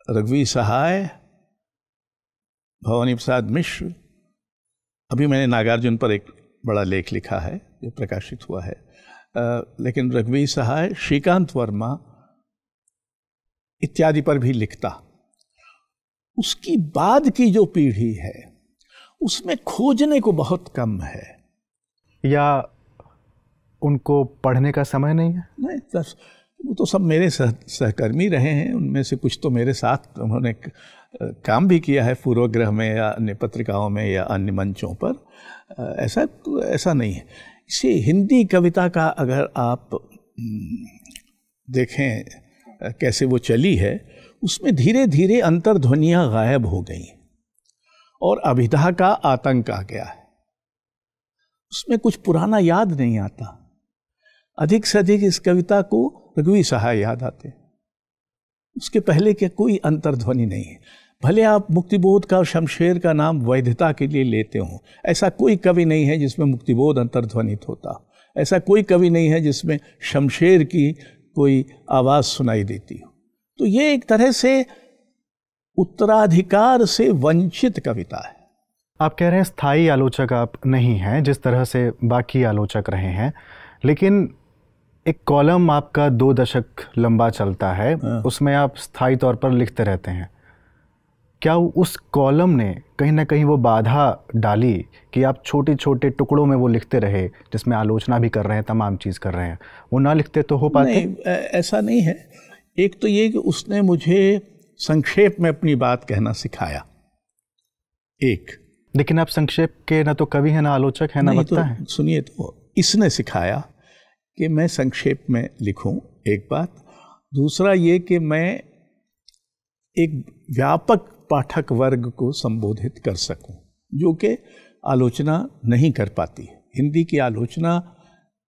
S1: रघुवीर सहाय, भवानी प्रसाद मिश्र, अभी मैंने नागार्जुन पर एक बड़ा लेख लिखा है जो प्रकाशित हुआ है, लेकिन रघुवीर सहाय, श्रीकांत वर्मा इत्यादि पर भी लिखता। उसकी बाद की जो पीढ़ी है उसमें खोजने को बहुत कम है,
S2: या उनको पढ़ने का समय नहीं है?
S1: नहीं, वो तो सब मेरे सहकर्मी रहे हैं, उनमें से कुछ तो मेरे साथ उन्होंने काम भी किया है पूर्वग्रह में या अन्य पत्रिकाओं में या अन्य मंचों पर। ऐसा नहीं है। इसे हिंदी कविता का अगर आप देखें कैसे वो चली है, उसमें धीरे धीरे अंतर्ध्वनियाँ गायब हो गई और अभिधा का आतंक आ गया है। उसमें कुछ पुराना याद नहीं आता। अधिक से अधिक इस कविता को रघुवीर सहाय याद आते, उसके पहले के कोई अंतर्ध्वनि नहीं है। भले आप मुक्तिबोध का और शमशेर का नाम वैधता के लिए लेते हो, ऐसा कोई कवि नहीं है जिसमें मुक्तिबोध अंतर्ध्वनित होता, ऐसा कोई कवि नहीं है जिसमें शमशेर की कोई आवाज़ सुनाई देती हो। तो ये एक तरह से उत्तराधिकार से वंचित कविता है।
S2: आप कह रहे हैं स्थायी आलोचक आप नहीं हैं जिस तरह से बाकी आलोचक रहे हैं, लेकिन एक कॉलम आपका 2 दशक लंबा चलता है, उसमें आप स्थायी तौर पर लिखते रहते हैं। क्या उस कॉलम ने कहीं ना कहीं वो बाधा डाली कि आप छोटे छोटे टुकड़ों में वो लिखते रहे, जिसमें आलोचना भी कर रहे हैं, तमाम चीज़ कर रहे हैं, वो ना लिखते तो हो पाते?
S1: नहीं, ऐसा नहीं है। एक तो ये कि उसने मुझे संक्षेप में अपनी बात कहना सिखाया, एक।
S2: लेकिन आप संक्षेप के ना तो कवि हैं, ना आलोचक हैं, ना वक्ता हैं।
S1: सुनिए, तो इसने सिखाया कि मैं संक्षेप में लिखूं, एक बात। दूसरा ये कि मैं एक व्यापक पाठक वर्ग को संबोधित कर सकूं, जो कि आलोचना नहीं कर पाती है। हिंदी की आलोचना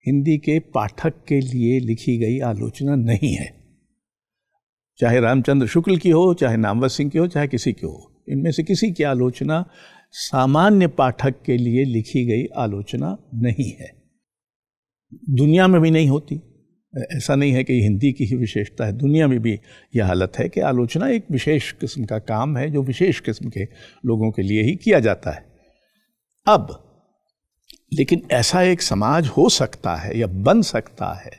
S1: हिंदी के पाठक के लिए लिखी गई आलोचना नहीं है, चाहे रामचंद्र शुक्ल की हो, चाहे नामवर सिंह की हो, चाहे किसी की हो। इनमें से किसी की आलोचना सामान्य पाठक के लिए लिखी गई आलोचना नहीं है, दुनिया में भी नहीं होती। ऐसा नहीं है कि हिंदी की ही विशेषता है, दुनिया में भी यह हालत है कि आलोचना एक विशेष किस्म का काम है जो विशेष किस्म के लोगों के लिए ही किया जाता है। अब लेकिन ऐसा एक समाज हो सकता है या बन सकता है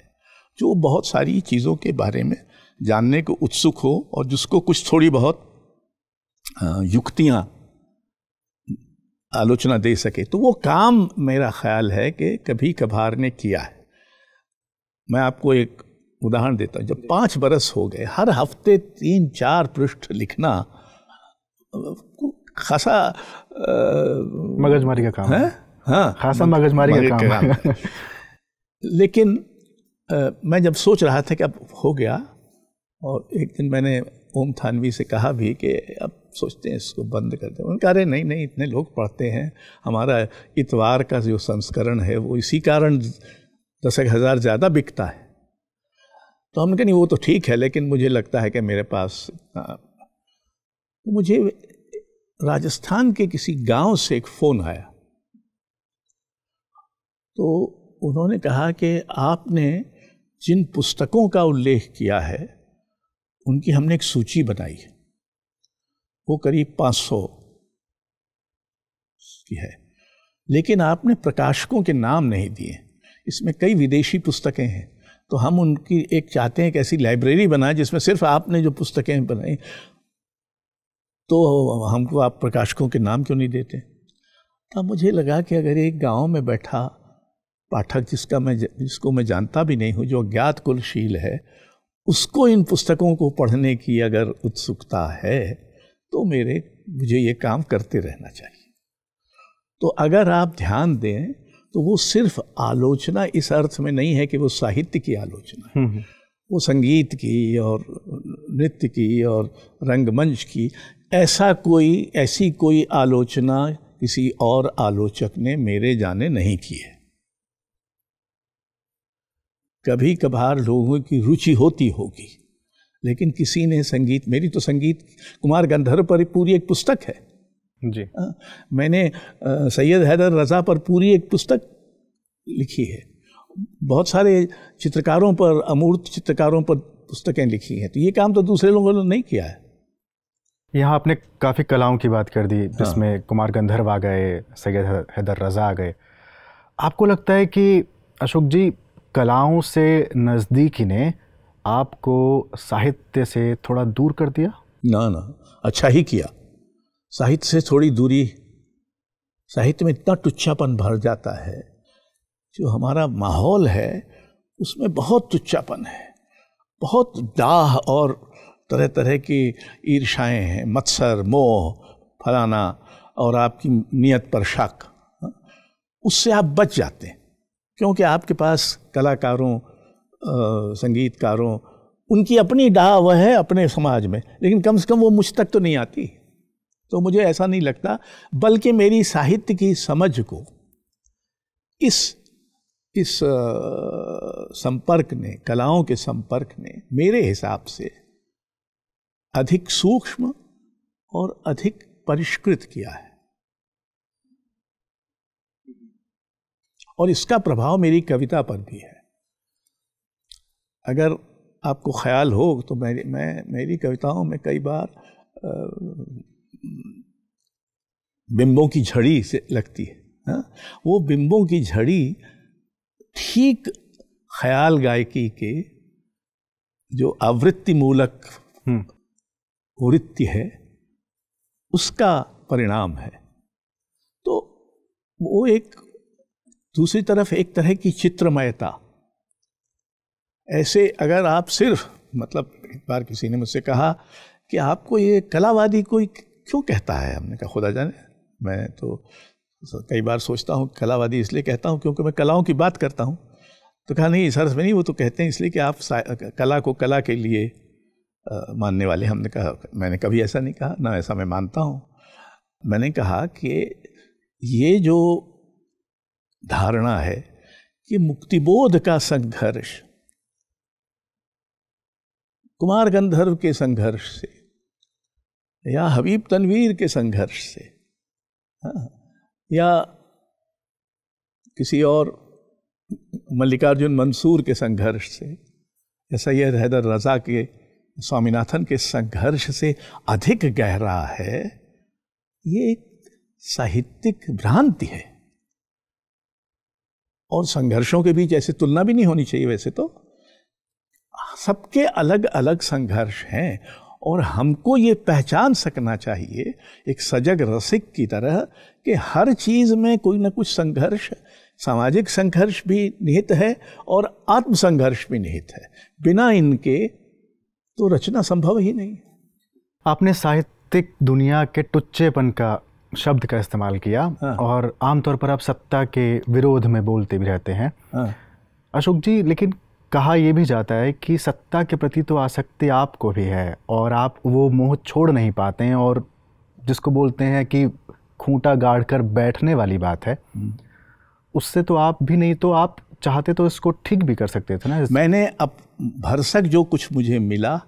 S1: जो बहुत सारी चीज़ों के बारे में जानने को उत्सुक हो और जिसको कुछ थोड़ी बहुत युक्तियाँ आलोचना दे सके। तो वो काम मेरा ख्याल है कि कभी कभार ने किया है। मैं आपको एक उदाहरण देता हूँ। जब 5 बरस हो गए, हर हफ्ते 3-4 पृष्ठ लिखना खासा
S2: मगजमारी का काम है।
S1: हाँ,
S2: खासा मगजमारी का काम है।
S1: लेकिन मैं जब सोच रहा था कि अब हो गया, और एक दिन मैंने ओम थानवी से कहा भी कि अब सोचते हैं इसको बंद कर दें। उन्होंने कहा अरे नहीं नहीं, इतने लोग पढ़ते हैं, हमारा इतवार का जो संस्करण है वो इसी कारण 10,000 ज़्यादा बिकता है। तो हमने कहा नहीं वो तो ठीक है, लेकिन मुझे लगता है कि मेरे पास मुझे राजस्थान के किसी गांव से एक फ़ोन आया। तो उन्होंने कहा कि आपने जिन पुस्तकों का उल्लेख किया है उनकी हमने एक सूची बनाई है, वो करीब 500 की है, लेकिन आपने प्रकाशकों के नाम नहीं दिए। इसमें कई विदेशी पुस्तकें हैं, तो हम उनकी एक चाहते हैं कि ऐसी लाइब्रेरी बनाए जिसमें सिर्फ आपने जो पुस्तकें बनाई, तो हमको आप प्रकाशकों के नाम क्यों नहीं देते। तब मुझे लगा कि अगर एक गांव में बैठा पाठक जिसको मैं जानता भी नहीं हूँ, जो अज्ञात कुलशील है, उसको इन पुस्तकों को पढ़ने की अगर उत्सुकता है तो मुझे ये काम करते रहना चाहिए। तो अगर आप ध्यान दें तो वो सिर्फ आलोचना इस अर्थ में नहीं है कि वो साहित्य की आलोचना है, वो संगीत की और नृत्य की और रंगमंच की, ऐसी कोई आलोचना किसी और आलोचक ने मेरे जाने नहीं की है। कभी कभार लोगों की रुचि होती होगी, लेकिन किसी ने मेरी तो संगीत कुमार गंधर्व पर पूरी एक पुस्तक है
S2: जी।
S1: मैंने सैयद हैदर रज़ा पर पूरी एक पुस्तक लिखी है। बहुत सारे चित्रकारों पर, अमूर्त चित्रकारों पर पुस्तकें लिखी हैं। तो ये काम तो दूसरे लोगों ने नहीं किया है।
S2: यहाँ आपने काफ़ी कलाओं की बात कर दी, जिसमें कुमार गंधर्व आ गए, सैयद हैदर रज़ा आ गए। आपको लगता है कि अशोक जी, कलाओं से नज़दीकी ने आपको साहित्य से थोड़ा दूर कर दिया?
S1: ना, अच्छा ही किया। साहित्य से थोड़ी दूरी, साहित्य में इतना टुच्चापन भर जाता है, जो हमारा माहौल है उसमें बहुत टुच्चापन है, बहुत दाह और तरह तरह की ईर्ष्याएँ हैं, मत्सर, मोह, फलाना, और आपकी नियत पर शक। उससे आप बच जाते हैं, क्योंकि आपके पास कलाकारों, संगीतकारों, उनकी अपनी डाह वह है अपने समाज में, लेकिन कम से कम वो मुझ तक तो नहीं आती। तो मुझे ऐसा नहीं लगता, बल्कि मेरी साहित्य की समझ को इस संपर्क ने, कलाओं के संपर्क ने मेरे हिसाब से अधिक सूक्ष्म और अधिक परिष्कृत किया है। और इसका प्रभाव मेरी कविता पर भी है। अगर आपको ख्याल हो तो मेरी कविताओं में कई बार बिंबों की झड़ी से लगती है। हाँ? वो बिंबों की झड़ी ठीक ख्याल गायकी के जो आवृत्ति मूलक वृत्ति है उसका परिणाम है। तो वो एक दूसरी तरफ एक तरह की चित्रमयता। ऐसे अगर आप सिर्फ मतलब एक बार किसी ने मुझसे कहा कि आपको ये कलावादी कोई क्यों कहता है, हमने कहा खुदा जाने, मैं तो कई बार सोचता हूँ कलावादी इसलिए कहता हूँ क्योंकि मैं कलाओं की बात करता हूँ। तो कहा नहीं सर नहीं, वो तो कहते हैं इसलिए कि आप कला को कला के लिए मानने वाले। हमने कहा मैंने कभी ऐसा नहीं कहा, ना ऐसा मैं मानता हूँ। मैंने कहा कि ये जो धारणा है कि मुक्तिबोध का संघर्ष कुमार गंधर्व के संघर्ष से या हबीब तनवीर के संघर्ष से, हाँ, या किसी और मल्लिकार्जुन मंसूर के संघर्ष से या सैयद हैदर रजा के स्वामीनाथन के संघर्ष से अधिक गहरा है, ये एक साहित्यिक भ्रांति है। और संघर्षों के बीच ऐसे तुलना भी नहीं होनी चाहिए। वैसे तो सबके अलग अलग संघर्ष हैं और हमको ये पहचान सकना चाहिए एक सजग रसिक की तरह कि हर चीज़ में कोई ना कुछ संघर्ष, सामाजिक संघर्ष भी निहित है और आत्म संघर्ष भी निहित है। बिना इनके तो रचना संभव ही नहीं।
S2: आपने साहित्यिक दुनिया के टुच्चेपन का शब्द का इस्तेमाल किया। हाँ। और आमतौर पर आप सत्ता के विरोध में बोलते भी रहते हैं। हाँ। अशोक जी, लेकिन कहा यह भी जाता है कि सत्ता के प्रति तो आसक्ति आपको भी है और आप वो मोह छोड़ नहीं पाते हैं, और जिसको बोलते हैं कि खूंटा गाड़ कर बैठने वाली बात है, उससे तो आप भी नहीं, तो आप चाहते तो इसको ठीक भी कर सकते थे ना।
S1: मैंने अब भरसक जो कुछ मुझे मिला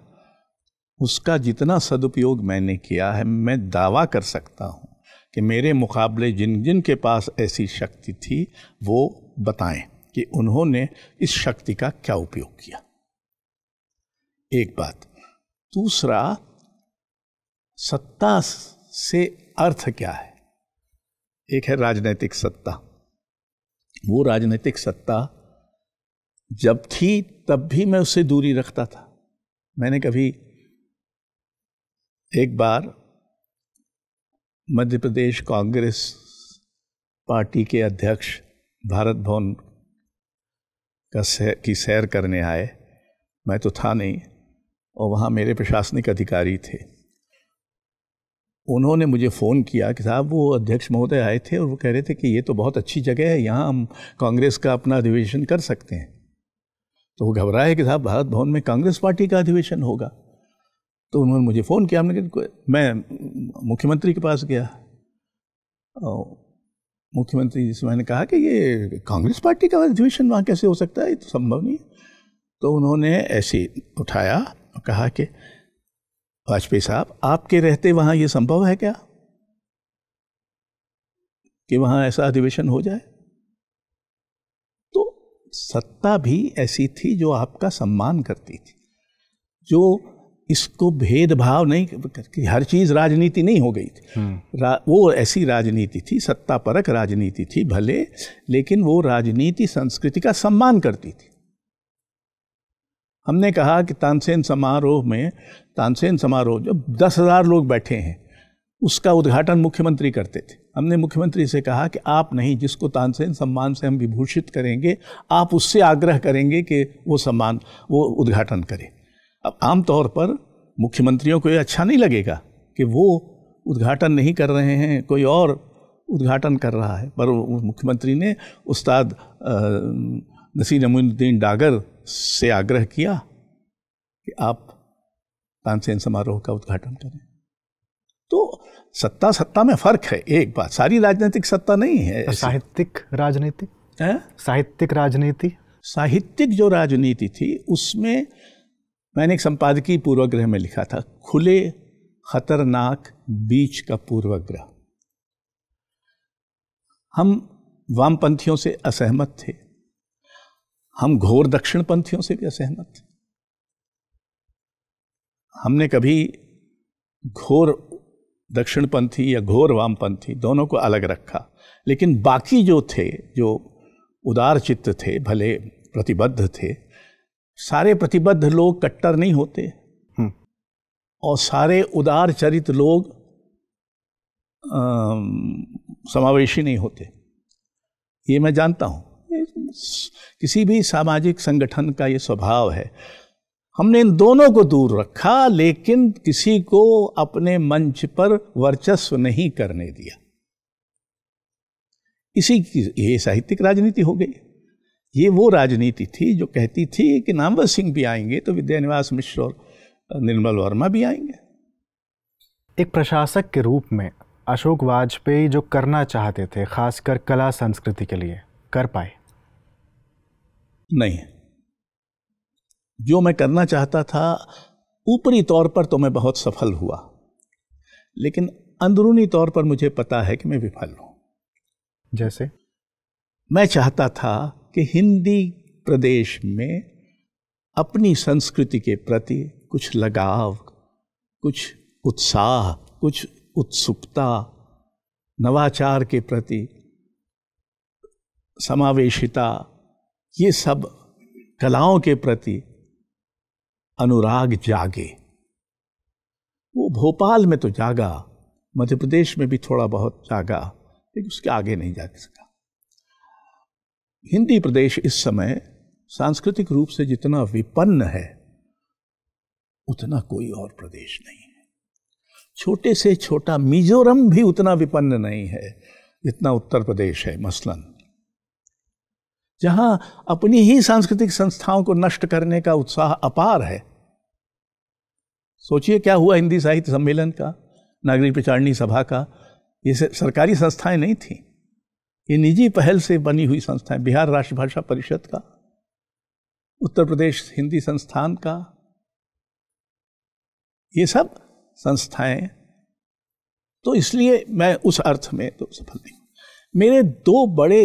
S1: उसका जितना सदुपयोग मैंने किया है, मैं दावा कर सकता हूँ कि मेरे मुकाबले जिन जिन के पास ऐसी शक्ति थी वो बताएं कि उन्होंने इस शक्ति का क्या उपयोग किया। एक बात। दूसरा, सत्ता से अर्थ क्या है? एक है राजनीतिक सत्ता। वो राजनीतिक सत्ता जब थी तब भी मैं उससे दूरी रखता था। मैंने कभी एक बार मध्य प्रदेश कांग्रेस पार्टी के अध्यक्ष भारत भवन की सैर करने आए, मैं तो था नहीं, और वहाँ मेरे प्रशासनिक अधिकारी थे। उन्होंने मुझे फ़ोन किया कि साहब वो अध्यक्ष महोदय आए थे और वो कह रहे थे कि ये तो बहुत अच्छी जगह है, यहाँ हम कांग्रेस का अपना अधिवेशन कर सकते हैं। तो वो घबराए कि साहब भारत भवन में कांग्रेस पार्टी का अधिवेशन होगा। तो उन्होंने मुझे फ़ोन किया। मैं मुख्यमंत्री के पास गया, मुख्यमंत्री जी से मैंने कहा कि ये कांग्रेस पार्टी का अधिवेशन वहाँ कैसे हो सकता है, ये तो संभव नहीं। तो उन्होंने ऐसे उठाया और कहा कि वाजपेयी साहब, आपके रहते वहाँ ये संभव है क्या कि वहाँ ऐसा अधिवेशन हो जाए? तो सत्ता भी ऐसी थी जो आपका सम्मान करती थी, जो इसको भेदभाव नहीं कि हर चीज़ राजनीति नहीं हो गई थी। वो ऐसी राजनीति थी, सत्ता परक राजनीति थी भले, लेकिन वो राजनीति संस्कृति का सम्मान करती थी। हमने कहा कि तानसेन समारोह जब 10,000 लोग बैठे हैं उसका उद्घाटन मुख्यमंत्री करते थे। हमने मुख्यमंत्री से कहा कि आप नहीं, जिसको तानसेन सम्मान से हम विभूषित करेंगे आप उससे आग्रह करेंगे कि वो उद्घाटन करे। अब आमतौर पर मुख्यमंत्रियों को ये अच्छा नहीं लगेगा कि वो उद्घाटन नहीं कर रहे हैं, कोई और उद्घाटन कर रहा है, पर मुख्यमंत्री ने उस्ताद नसीर नईमुद्दीन डागर से आग्रह किया कि आप तानसेन समारोह का उद्घाटन करें। तो सत्ता में फ़र्क है। एक बात, सारी राजनीतिक सत्ता नहीं है।
S2: साहित्यिक राजनीति,
S1: साहित्यिक जो राजनीति थी उसमें मैंने एक संपादकीय पूर्वग्रह में लिखा था, खुले खतरनाक बीच का पूर्वग्रह। हम वामपंथियों से असहमत थे, हम घोर दक्षिणपंथियों से भी असहमत थे। हमने कभी घोर दक्षिणपंथी या घोर वामपंथी, दोनों को अलग रखा। लेकिन बाकी जो थे, जो उदार चित्त थे, भले प्रतिबद्ध थे, सारे प्रतिबद्ध लोग कट्टर नहीं होते और सारे उदार चरित लोग समावेशी नहीं होते। ये मैं जानता हूँ, किसी भी सामाजिक संगठन का ये स्वभाव है। हमने इन दोनों को दूर रखा, लेकिन किसी को अपने मंच पर वर्चस्व नहीं करने दिया। इसी की ये साहित्यिक राजनीति हो गई। ये वो राजनीति थी जो कहती थी कि नामवर सिंह भी आएंगे तो विद्यानिवास मिश्र और निर्मल वर्मा भी आएंगे।
S2: एक प्रशासक के रूप में अशोक वाजपेयी जो करना चाहते थे, खासकर कला संस्कृति के लिए, कर पाए?
S1: नहीं। जो मैं करना चाहता था ऊपरी तौर पर तो मैं बहुत सफल हुआ, लेकिन अंदरूनी तौर पर मुझे पता है कि मैं विफल हूं।
S2: जैसे
S1: मैं चाहता था कि हिंदी प्रदेश में अपनी संस्कृति के प्रति कुछ लगाव, कुछ उत्साह, कुछ उत्सुकता, नवाचार के प्रति समावेशिता, ये सब कलाओं के प्रति अनुराग जागे। वो भोपाल में तो जागा, मध्य प्रदेश में भी थोड़ा बहुत जागा, लेकिन उसके आगे नहीं जा सका। हिंदी प्रदेश इस समय सांस्कृतिक रूप से जितना विपन्न है उतना कोई और प्रदेश नहीं है। छोटे से छोटा मिजोरम भी उतना विपन्न नहीं है जितना उत्तर प्रदेश है मसलन, जहां अपनी ही सांस्कृतिक संस्थाओं को नष्ट करने का उत्साह अपार है। सोचिए क्या हुआ हिंदी साहित्य सम्मेलन का, नागरिक प्रचारणी सभा का। ये सरकारी संस्थाएं नहीं थी, ये निजी पहल से बनी हुई संस्थाएं। बिहार राष्ट्रभाषा परिषद का, उत्तर प्रदेश हिंदी संस्थान का, ये सब संस्थाएं। तो इसलिए मैं उस अर्थ में तो सफल नहीं हूं। मेरे दो बड़े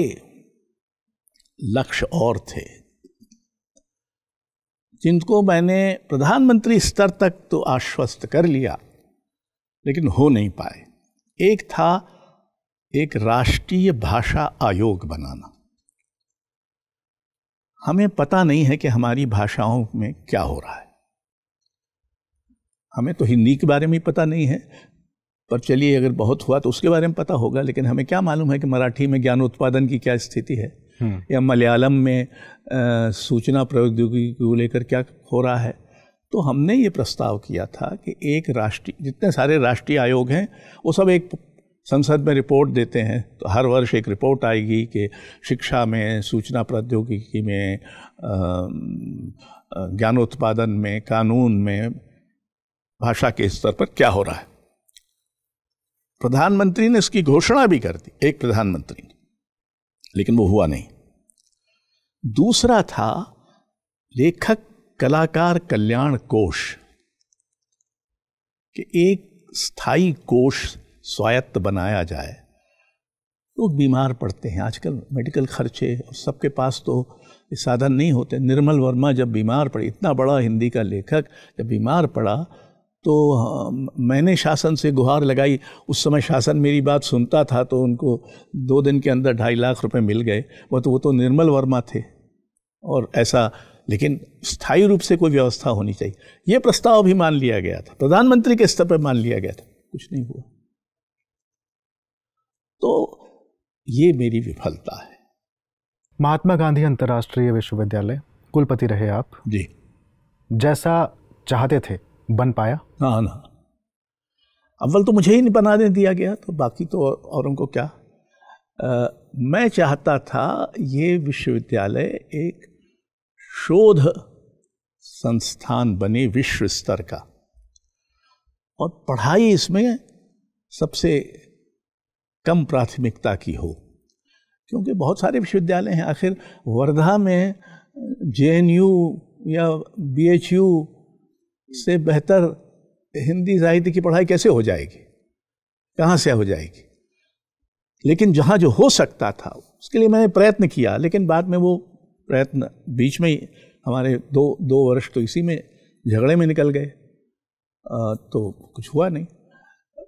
S1: लक्ष्य और थे जिनको मैंने प्रधानमंत्री स्तर तक तो आश्वस्त कर लिया, लेकिन हो नहीं पाए। एक था एक राष्ट्रीय भाषा आयोग बनाना। हमें पता नहीं है कि हमारी भाषाओं में क्या हो रहा है। हमें तो हिंदी के बारे में पता नहीं है, पर चलिए अगर बहुत हुआ तो उसके बारे में पता होगा, लेकिन हमें क्या मालूम है कि मराठी में ज्ञानोत्पादन की क्या स्थिति है, या मलयालम में सूचना प्रौद्योगिकी को लेकर क्या हो रहा है। तो हमने ये प्रस्ताव किया था कि एक राष्ट्रीय, जितने सारे राष्ट्रीय आयोग हैं वो सब एक संसद में रिपोर्ट देते हैं, तो हर वर्ष एक रिपोर्ट आएगी कि शिक्षा में, सूचना प्रौद्योगिकी में, ज्ञानोत्पादन में, कानून में, भाषा के स्तर पर क्या हो रहा है। प्रधानमंत्री ने इसकी घोषणा भी कर दी, एक प्रधानमंत्री ने, लेकिन वो हुआ नहीं। दूसरा था लेखक कलाकार कल्याण कोष, कि एक स्थायी कोष स्वायत्त बनाया जाए। लोग बीमार पड़ते हैं आजकल, मेडिकल खर्चे, और सबके पास तो साधन नहीं होते। निर्मल वर्मा जब बीमार पड़े, इतना बड़ा हिंदी का लेखक जब बीमार पड़ा, तो मैंने शासन से गुहार लगाई। उस समय शासन मेरी बात सुनता था, तो उनको 2 दिन के अंदर 2.5 लाख रुपए मिल गए। वो तो निर्मल वर्मा थे, और ऐसा, लेकिन स्थायी रूप से कोई व्यवस्था होनी चाहिए। ये प्रस्ताव भी मान लिया गया था, प्रधानमंत्री के स्तर पर मान लिया गया था, कुछ नहीं हुआ। तो ये मेरी विफलता है।
S2: महात्मा गांधी अंतर्राष्ट्रीय विश्वविद्यालय कुलपति रहे आप
S1: जी,
S2: जैसा चाहते थे बन पाया?
S1: हाँ ना, अव्वल तो मुझे ही नहीं बनाने दिया गया, तो बाकी तो औरों को क्या। मैं चाहता था ये विश्वविद्यालय एक शोध संस्थान बने विश्व स्तर का, और पढ़ाई इसमें सबसे कम प्राथमिकता की हो, क्योंकि बहुत सारे विश्वविद्यालय हैं। आखिर वर्धा में JNU या BHU से बेहतर हिंदी साहित्य की पढ़ाई कैसे हो जाएगी, कहाँ से हो जाएगी। लेकिन जहाँ जो हो सकता था उसके लिए मैंने प्रयत्न किया, लेकिन बाद में वो प्रयत्न बीच में ही हमारे दो वर्ष तो इसी में झगड़े में निकल गए, तो कुछ हुआ नहीं।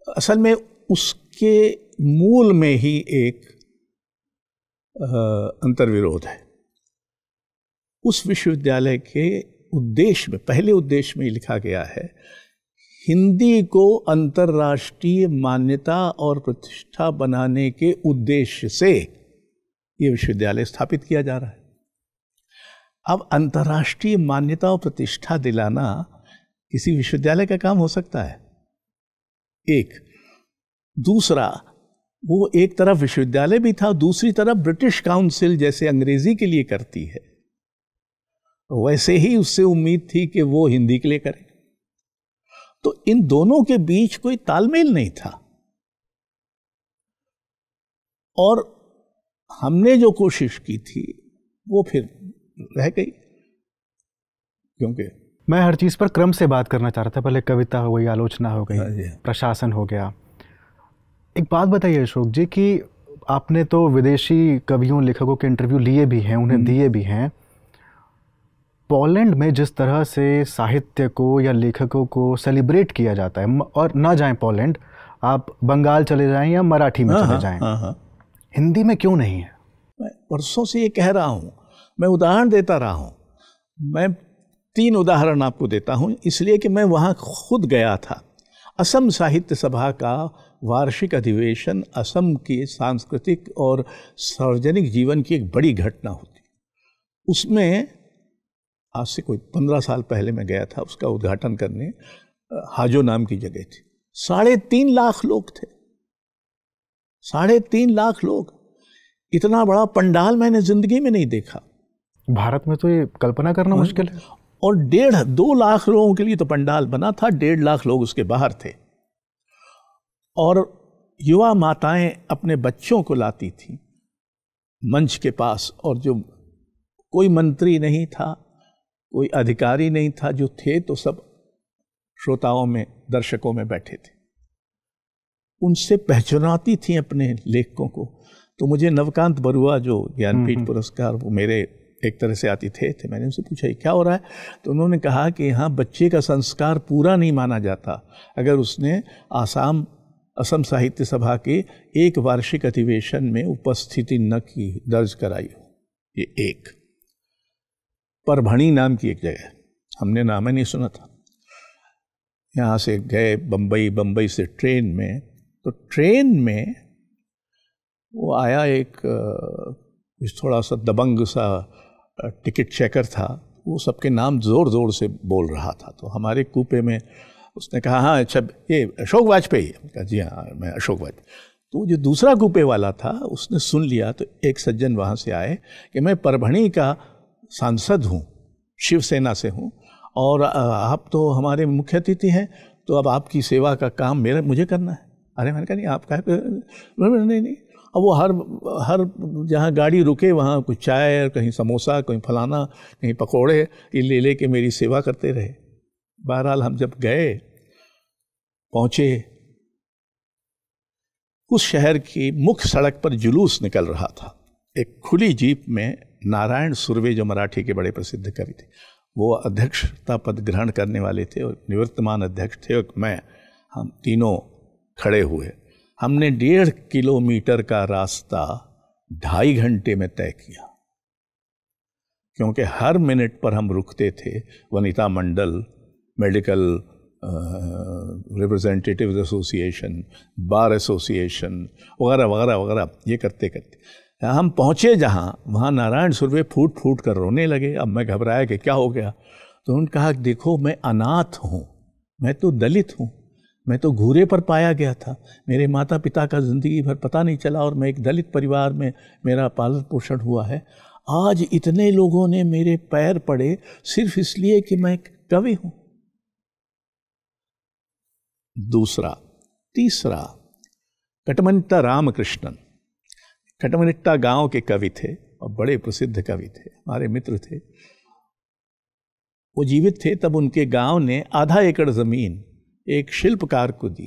S1: असल में उसके मूल में ही एक अंतर्विरोध है। उस विश्वविद्यालय के उद्देश्य में, पहले उद्देश्य में लिखा गया है, हिंदी को अंतर्राष्ट्रीय मान्यता और प्रतिष्ठा बनाने के उद्देश्य से ये विश्वविद्यालय स्थापित किया जा रहा है। अब अंतर्राष्ट्रीय मान्यता और प्रतिष्ठा दिलाना किसी विश्वविद्यालय का काम हो सकता है? एक। दूसरा, वो एक तरफ विश्वविद्यालय भी था, दूसरी तरफ ब्रिटिश काउंसिल जैसे अंग्रेजी के लिए करती है, वैसे ही उससे उम्मीद थी कि वो हिंदी के लिए करे। तो इन दोनों के बीच कोई तालमेल नहीं था। और हमने जो कोशिश की थी वो फिर रह गई, क्योंकि
S2: मैं हर चीज़ पर क्रम से बात करना चाह रहा था। पहले कविता हो गई, आलोचना हो गई, प्रशासन हो गया। एक बात बताइए अशोक जी कि आपने तो विदेशी कवियों लेखकों के इंटरव्यू लिए भी हैं, उन्हें दिए भी हैं। पोलैंड में जिस तरह से साहित्य को या लेखकों को सेलिब्रेट किया जाता है, और ना जाएं पोलैंड, आप बंगाल चले जाएं या मराठी में चले जाएं, हिंदी में क्यों नहीं है?
S1: मैं वर्षों से ये कह रहा हूँ, मैं उदाहरण देता रहा हूँ। मैं 3 उदाहरण आपको देता हूँ, इसलिए कि मैं वहाँ खुद गया था। असम साहित्य सभा का वार्षिक अधिवेशन असम के सांस्कृतिक और सार्वजनिक जीवन की एक बड़ी घटना होती। उसमें आज से कोई 15 साल पहले मैं गया था उसका उद्घाटन करने। हाजो नाम की जगह थी। 3.5 लाख लोग थे। 3.5 लाख लोग। इतना बड़ा पंडाल मैंने जिंदगी में नहीं देखा।
S2: भारत में तो ये कल्पना करना मुश्किल है।
S1: और 1.5-2 लाख लोगों के लिए तो पंडाल बना था, 1.5 लाख लोग उसके बाहर थे। और युवा माताएं अपने बच्चों को लाती थी मंच के पास, और जो कोई मंत्री नहीं था, कोई अधिकारी नहीं था, जो थे तो सब श्रोताओं में, दर्शकों में बैठे थे। उनसे पहचानाती थी अपने लेखकों को। तो मुझे नवकांत बरुआ जो ज्ञानपीठ पुरस्कार, वो मेरे एक तरह से आतिथ्य थे। मैंने उनसे पूछा क्या हो रहा है, तो उन्होंने कहा कि यहाँ बच्चे का संस्कार पूरा नहीं माना जाता अगर उसने असम साहित्य सभा के एक वार्षिक अधिवेशन में उपस्थिति न की, दर्ज कराई हो। ये एक। परभणी नाम की एक जगह, हमने नाम ही नहीं सुना था। यहाँ से गए बम्बई, बम्बई से ट्रेन में, तो ट्रेन में वो आया एक थोड़ा सा दबंग सा टिकट चेकर था। वो सबके नाम ज़ोर ज़ोर से बोल रहा था। तो हमारे कूपे में उसने कहा हाँ अच्छा ये अशोक वाजपेयी। कहा जी हाँ मैं अशोक वाजपेयी। तो जो दूसरा कूपे वाला था उसने सुन लिया। तो एक सज्जन वहाँ से आए कि मैं परभणी का सांसद हूँ, शिवसेना से हूँ, और आप तो हमारे मुख्य अतिथि हैं, तो अब आपकी सेवा का काम मुझे करना है। अरे मैंने कहा नहीं आप कहा नहीं। अब वो हर जहाँ गाड़ी रुके वहाँ कुछ चाय, कहीं समोसा, कहीं फलाना, कहीं पकोड़े, ये ले के मेरी सेवा करते रहे। बहरहाल हम जब गए, पहुँचे, उस शहर की मुख्य सड़क पर जुलूस निकल रहा था। एक खुली जीप में नारायण सुर्वे जो मराठी के बड़े प्रसिद्ध कवि थे, वो अध्यक्षता पद ग्रहण करने वाले थे और निवर्तमान अध्यक्ष थे, और मैं, हम तीनों खड़े हुए। हमने 1.5 किलोमीटर का रास्ता 2.5 घंटे में तय किया, क्योंकि हर मिनट पर हम रुकते थे। Vanita Mandal, medical representatives association, bar association वगैरह वगैरह वगैरह, ये करते करते हम पहुँचे जहाँ, वहाँ नारायण सुर्वे फूट फूट कर रोने लगे। अब मैं घबराया कि क्या हो गया। तो उन्होंने कहा देखो मैं अनाथ हूँ, मैं तो दलित हूँ, मैं तो घूरे पर पाया गया था, मेरे माता पिता का ज़िंदगी भर पता नहीं चला, और मैं एक दलित परिवार में मेरा पालन पोषण हुआ है। आज इतने लोगों ने मेरे पैर पड़े सिर्फ इसलिए कि मैं कवि हूँ। दूसरा। तीसरा, कटमनिट्टा रामकृष्णन, कटमनिट्टा गांव के कवि थे और बड़े प्रसिद्ध कवि थे, हमारे मित्र थे। वो जीवित थे तब उनके गांव ने आधा एकड़ ज़मीन एक शिल्पकार को दी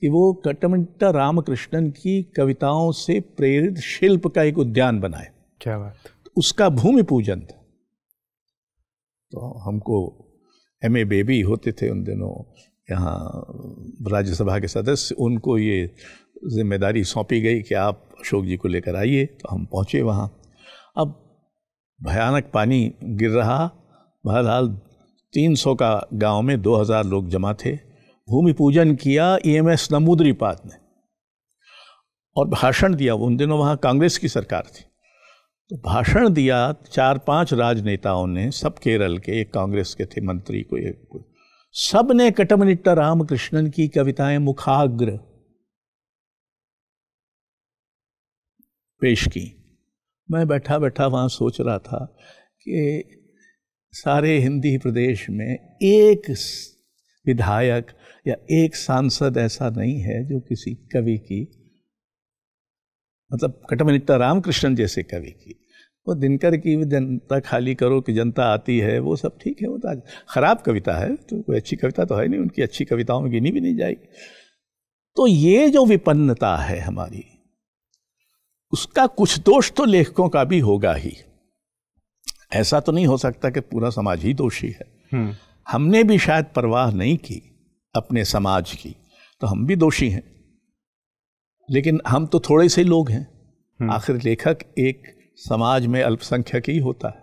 S1: कि वो कटमनिट्टा रामकृष्णन की कविताओं से प्रेरित शिल्प का एक उद्यान बनाए।
S2: क्या बात।
S1: उसका भूमि पूजन था। तो हमको MA बेबी होते थे उन दिनों, यहाँ राज्यसभा के सदस्य, उनको ये जिम्मेदारी सौंपी गई कि आप अशोक जी को लेकर आइए। तो हम पहुँचे वहाँ। अब भयानक पानी गिर रहा। बहरहाल 300 का गांव में 2000 लोग जमा थे। भूमि पूजन किया EMS नमूद्रीपाद ने और भाषण दिया। उन दिनों वहाँ कांग्रेस की सरकार थी, तो भाषण दिया 4-5 राजनेताओं ने, सब केरल के, एक कांग्रेस के थे मंत्री, को एक, सब ने कटमनिट्टा रामकृष्णन की कविताएं मुखाग्र पेश की। मैं बैठा बैठा वहाँ सोच रहा था कि सारे हिंदी प्रदेश में एक विधायक या एक सांसद ऐसा नहीं है जो किसी कवि की, मतलब कटमनिट्टा रामकृष्णन जैसे कवि की। वो दिनकर की जनता खाली करो कि जनता आती है, वो सब ठीक है, वो तो खराब कविता है, तो कोई अच्छी कविता तो है नहीं, उनकी अच्छी कविताओं में गिनी भी नहीं जाएगी। तो ये जो विपन्नता है हमारी, उसका कुछ दोष तो लेखकों का भी होगा ही। ऐसा तो नहीं हो सकता कि पूरा समाज ही दोषी है। हमने भी शायद परवाह नहीं की अपने समाज की, तो हम भी दोषी हैं। लेकिन हम तो थोड़े से लोग हैं। आखिर लेखक एक समाज में अल्पसंख्यक ही होता है।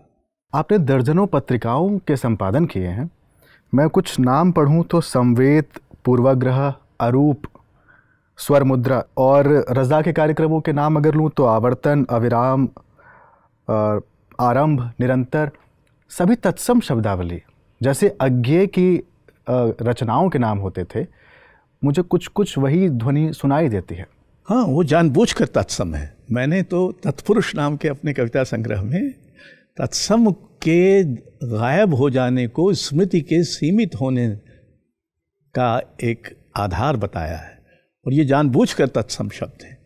S2: आपने दर्जनों पत्रिकाओं के संपादन किए हैं। मैं कुछ नाम पढ़ूं तो संवेद, पूर्वाग्रह, अरूप, स्वर मुद्रा, और रज़ा के कार्यक्रमों के नाम अगर लूँ तो आवर्तन, अविराम, आरंभ, निरंतर, सभी तत्सम शब्दावली जैसे अज्ञेय की रचनाओं के नाम होते थे। मुझे कुछ कुछ वही ध्वनि सुनाई देती है।
S1: हाँ, वो जानबूझकर तत्सम है। मैंने तो तत्पुरुष नाम के अपने कविता संग्रह में तत्सम के गायब हो जाने को स्मृति के सीमित होने का एक आधार बताया है, और ये जानबूझकर तत्सम शब्द है,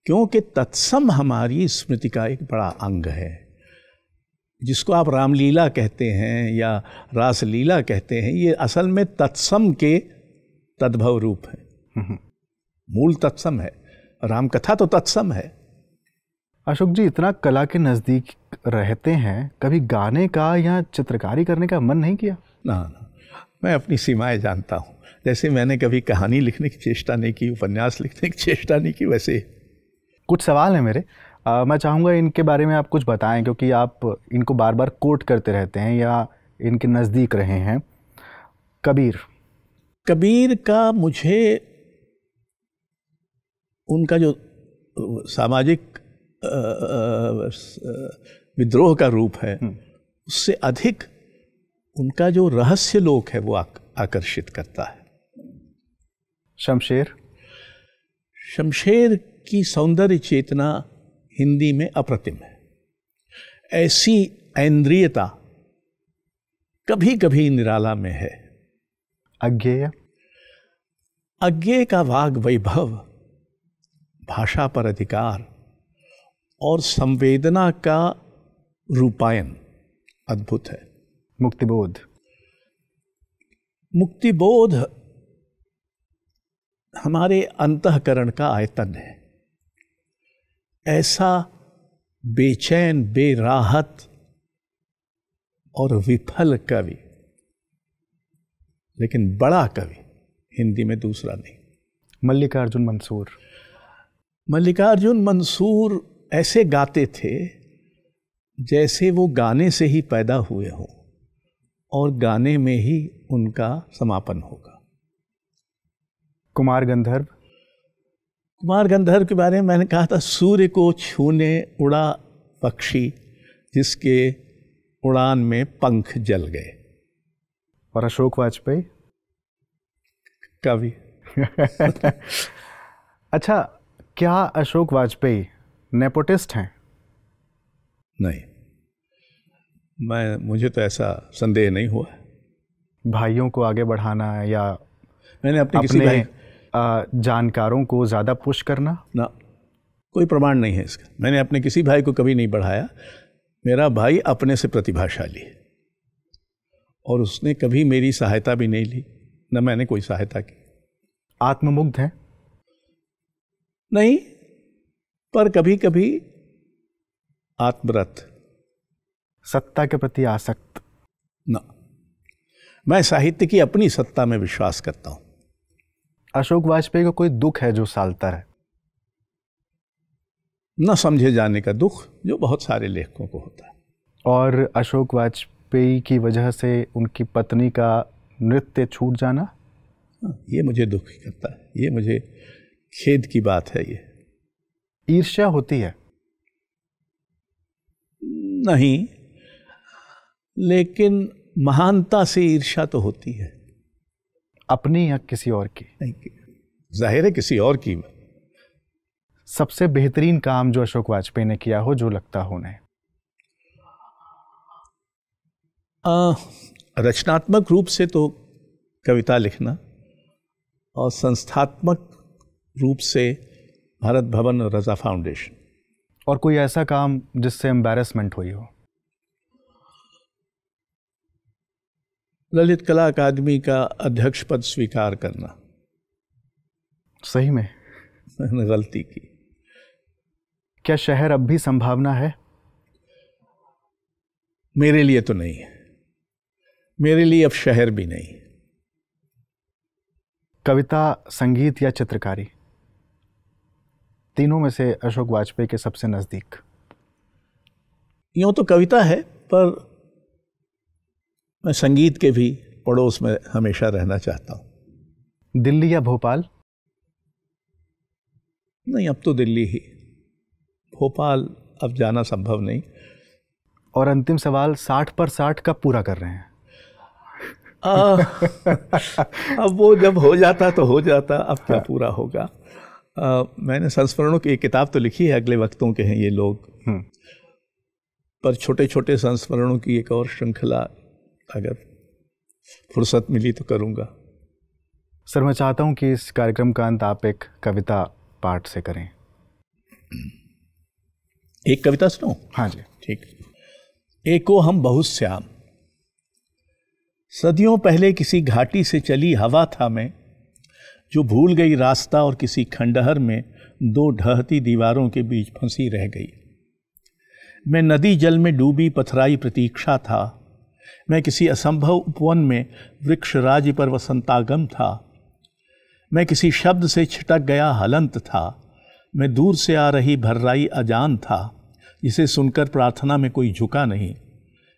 S1: क्योंकि तत्सम हमारी स्मृति का एक बड़ा अंग है। जिसको आप रामलीला कहते हैं या रासलीला कहते हैं, ये असल में तत्सम के तद्भव रूप है। मूल तत्सम है। रामकथा तो तत्सम है।
S2: अशोक जी, इतना कला के नज़दीक रहते हैं, कभी गाने का या चित्रकारी करने का मन नहीं किया?
S1: ना, मैं अपनी सीमाएं जानता हूँ। जैसे मैंने कभी कहानी लिखने की चेष्टा नहीं की, उपन्यास लिखने की चेष्टा नहीं की, वैसे
S2: कुछ सवाल हैं मेरे। मैं चाहूँगा इनके बारे में आप कुछ बताएं, क्योंकि आप इनको बार बार कोट करते रहते हैं या इनके नज़दीक रहे हैं। कबीर का मुझे उनका जो सामाजिक विद्रोह का रूप है, उससे अधिक उनका जो रहस्य लोक है वो आकर्षित करता है। शमशेर की सौंदर्य चेतना हिंदी में अप्रतिम है। ऐसी ऐन्द्रियता कभी कभी निराला में है। अज्ञेय का वाग वैभव, भाषा पर अधिकार और संवेदना का रूपायन अद्भुत है। मुक्तिबोध हमारे अंतःकरण का आयतन है। ऐसा बेचैन, बेराहत और विफल कवि, लेकिन बड़ा कवि हिंदी में दूसरा नहीं। मल्लिकार्जुन मंसूर ऐसे गाते थे जैसे वो गाने से ही पैदा हुए हों और गाने में ही उनका समापन होगा। कुमार
S1: गंधर्व के बारे में मैंने कहा था, सूर्य को छूने उड़ा पक्षी जिसके उड़ान में पंख जल गए।
S2: और अशोक वाजपेयी
S1: कवि।
S2: अच्छा, क्या अशोक वाजपेयी नेपोटिस्ट हैं?
S1: नहीं, मुझे तो ऐसा संदेह नहीं हुआ।
S2: भाइयों को आगे बढ़ाना या
S1: मैंने अपने किसी भाई
S2: जानकारों को ज़्यादा पुश करना?
S1: ना, कोई प्रमाण नहीं है इसका। मैंने अपने किसी भाई को कभी नहीं बढ़ाया। मेरा भाई अपने से प्रतिभाशाली है और उसने कभी मेरी सहायता भी नहीं ली, न मैंने कोई सहायता की।
S2: आत्ममुग्ध है?
S1: नहीं, पर कभी कभी आत्मरत।
S2: सत्ता के प्रति आसक्त?
S1: ना, मैं साहित्य की अपनी सत्ता में विश्वास करता हूँ।
S2: अशोक वाजपेयी को कोई दुख है जो सालता है?
S1: न समझे जाने का दुख जो बहुत सारे लेखकों को होता है।
S2: और अशोक वाजपेयी की वजह से उनकी पत्नी का नृत्य छूट जाना,
S1: ये मुझे दुख करता है, ये मुझे खेद की बात है। ये
S2: ईर्ष्या होती है?
S1: नहीं, लेकिन महानता से ईर्ष्या तो होती है।
S2: अपनी या किसी और की?
S1: नहीं, जाहिर है किसी और की।
S2: सबसे बेहतरीन काम जो अशोक वाजपेयी ने किया हो, जो लगता हो उन्हें?
S1: रचनात्मक रूप से तो कविता लिखना, और संस्थात्मक रूप से भारत भवन और रजा फाउंडेशन।
S2: और कोई ऐसा काम जिससे एम्बैरेसमेंट हुई हो?
S1: ललित कला अकादमी का अध्यक्ष पद स्वीकार करना।
S2: सही में
S1: मैंने गलती की।
S2: क्या शहर अब भी संभावना है?
S1: मेरे लिए तो नहीं है, मेरे लिए अब शहर भी नहीं।
S2: कविता, संगीत या चित्रकारी, तीनों में से अशोक वाजपेयी के सबसे नजदीक?
S1: यूं तो कविता है, पर मैं संगीत के भी पड़ोस में हमेशा रहना चाहता हूं।
S2: दिल्ली या भोपाल?
S1: नहीं, अब तो दिल्ली ही। भोपाल अब जाना संभव नहीं।
S2: और अंतिम सवाल, 60 पर 60 कब पूरा कर रहे हैं?
S1: अब वो जब हो जाता तो हो जाता, अब क्या पूरा होगा। मैंने संस्मरणों की एक किताब तो लिखी है, अगले वक्तों के हैं ये लोग, पर छोटे छोटे संस्मरणों की एक और श्रृंखला अगर फुर्सत मिली तो करूँगा।
S2: सर, मैं चाहता हूँ कि इस कार्यक्रम का अंत आप एक कविता पाठ से करें।
S1: एक कविता सुनो?
S2: हाँ जी।
S1: ठीक। एको हम बहुत श्याम, सदियों पहले किसी घाटी से चली हवा था मैं, जो भूल गई रास्ता और किसी खंडहर में दो ढहती दीवारों के बीच फंसी रह गई। मैं नदी जल में डूबी पथराई प्रतीक्षा था, मैं किसी असंभव उपवन में वृक्ष राज्य पर वसंतागम था। मैं किसी शब्द से छिटक गया हलंत था, मैं दूर से आ रही भर्राई अजान था, जिसे सुनकर प्रार्थना में कोई झुका नहीं।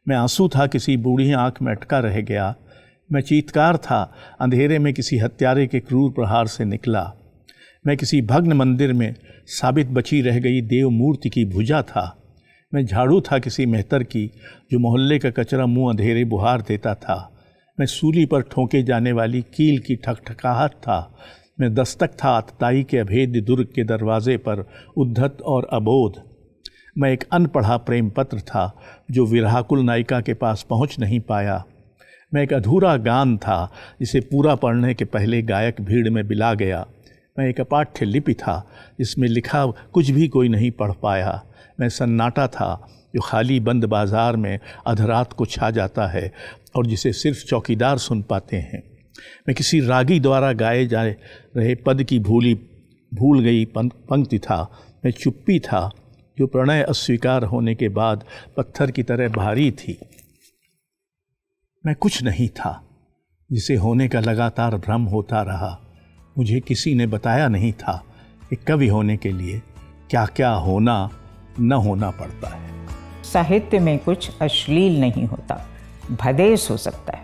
S1: मैं आंसू था किसी बूढ़ी आंख में अटका रह गया, मैं चीत्कार था अंधेरे में किसी हत्यारे के क्रूर प्रहार से निकला। मैं किसी भग्न मंदिर में साबित बची रह गई देव मूर्ति की भुजा था। मैं झाड़ू था किसी मेहतर की, जो मोहल्ले का कचरा मुंह अंधेरे बुहार देता था। मैं सूली पर ठोंके जाने वाली कील की ठकठकाहट था। मैं दस्तक था आतताई के अभेद्य दुर्ग के दरवाजे पर, उद्धत और अबोध। मैं एक अनपढ़ा प्रेम पत्र था, जो विरहाकुल नायिका के पास पहुंच नहीं पाया। मैं एक अधूरा गान था, जिसे पूरा पढ़ने के पहले गायक भीड़ में बिला गया। मैं एक अपाठ्य लिपि था, जिसमें लिखा कुछ भी कोई नहीं पढ़ पाया। मैं सन्नाटा था, जो खाली बंद बाजार में अधरात को छा जाता है और जिसे सिर्फ चौकीदार सुन पाते हैं। मैं किसी रागी द्वारा गाए जा रहे पद की भूल गई पंक्ति था। मैं चुप्पी था, जो प्रणय अस्वीकार होने के बाद पत्थर की तरह भारी थी। मैं कुछ नहीं था, जिसे होने का लगातार भ्रम होता रहा। मुझे किसी ने बताया नहीं था कि कवि होने के लिए क्या क्या होना न होना पड़ता है।
S3: साहित्य में कुछ अश्लील नहीं होता, भदेश हो सकता है।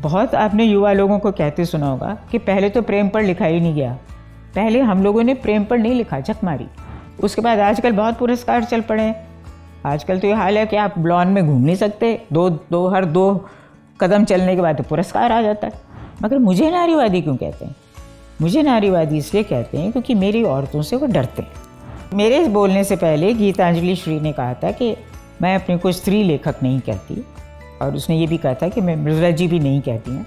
S3: बहुत आपने युवा लोगों को कहते सुना होगा कि पहले तो प्रेम पर लिखा ही नहीं गया। पहले हम लोगों ने प्रेम पर नहीं लिखा, झक मारी। उसके बाद आजकल बहुत पुरस्कार चल पड़े हैं। आजकल तो ये हाल है कि आप लॉन में घूम नहीं सकते, हर दो कदम चलने के बाद तो पुरस्कार आ जाता है। मगर मुझे नारीवादी क्यों कहते हैं? मुझे नारीवादी इसलिए कहते हैं क्योंकि मेरी औरतों से वो डरते हैं। मेरे इस बोलने से पहले गीतांजलि श्री ने कहा था कि मैं अपने को स्त्री लेखक नहीं कहती, और उसने ये भी कहा था कि मैं मृदुला जी भी नहीं कहती हैं।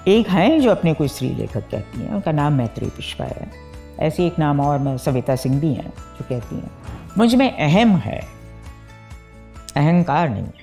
S3: एक हैं जो अपने को स्त्री लेखक कहती हैं, उनका नाम मैत्रेयी पुष्पा है। ऐसी एक नाम और मैं सविता सिंह भी हैं जो कहती हैं। मुझ में अहम है, अहंकार नहीं है।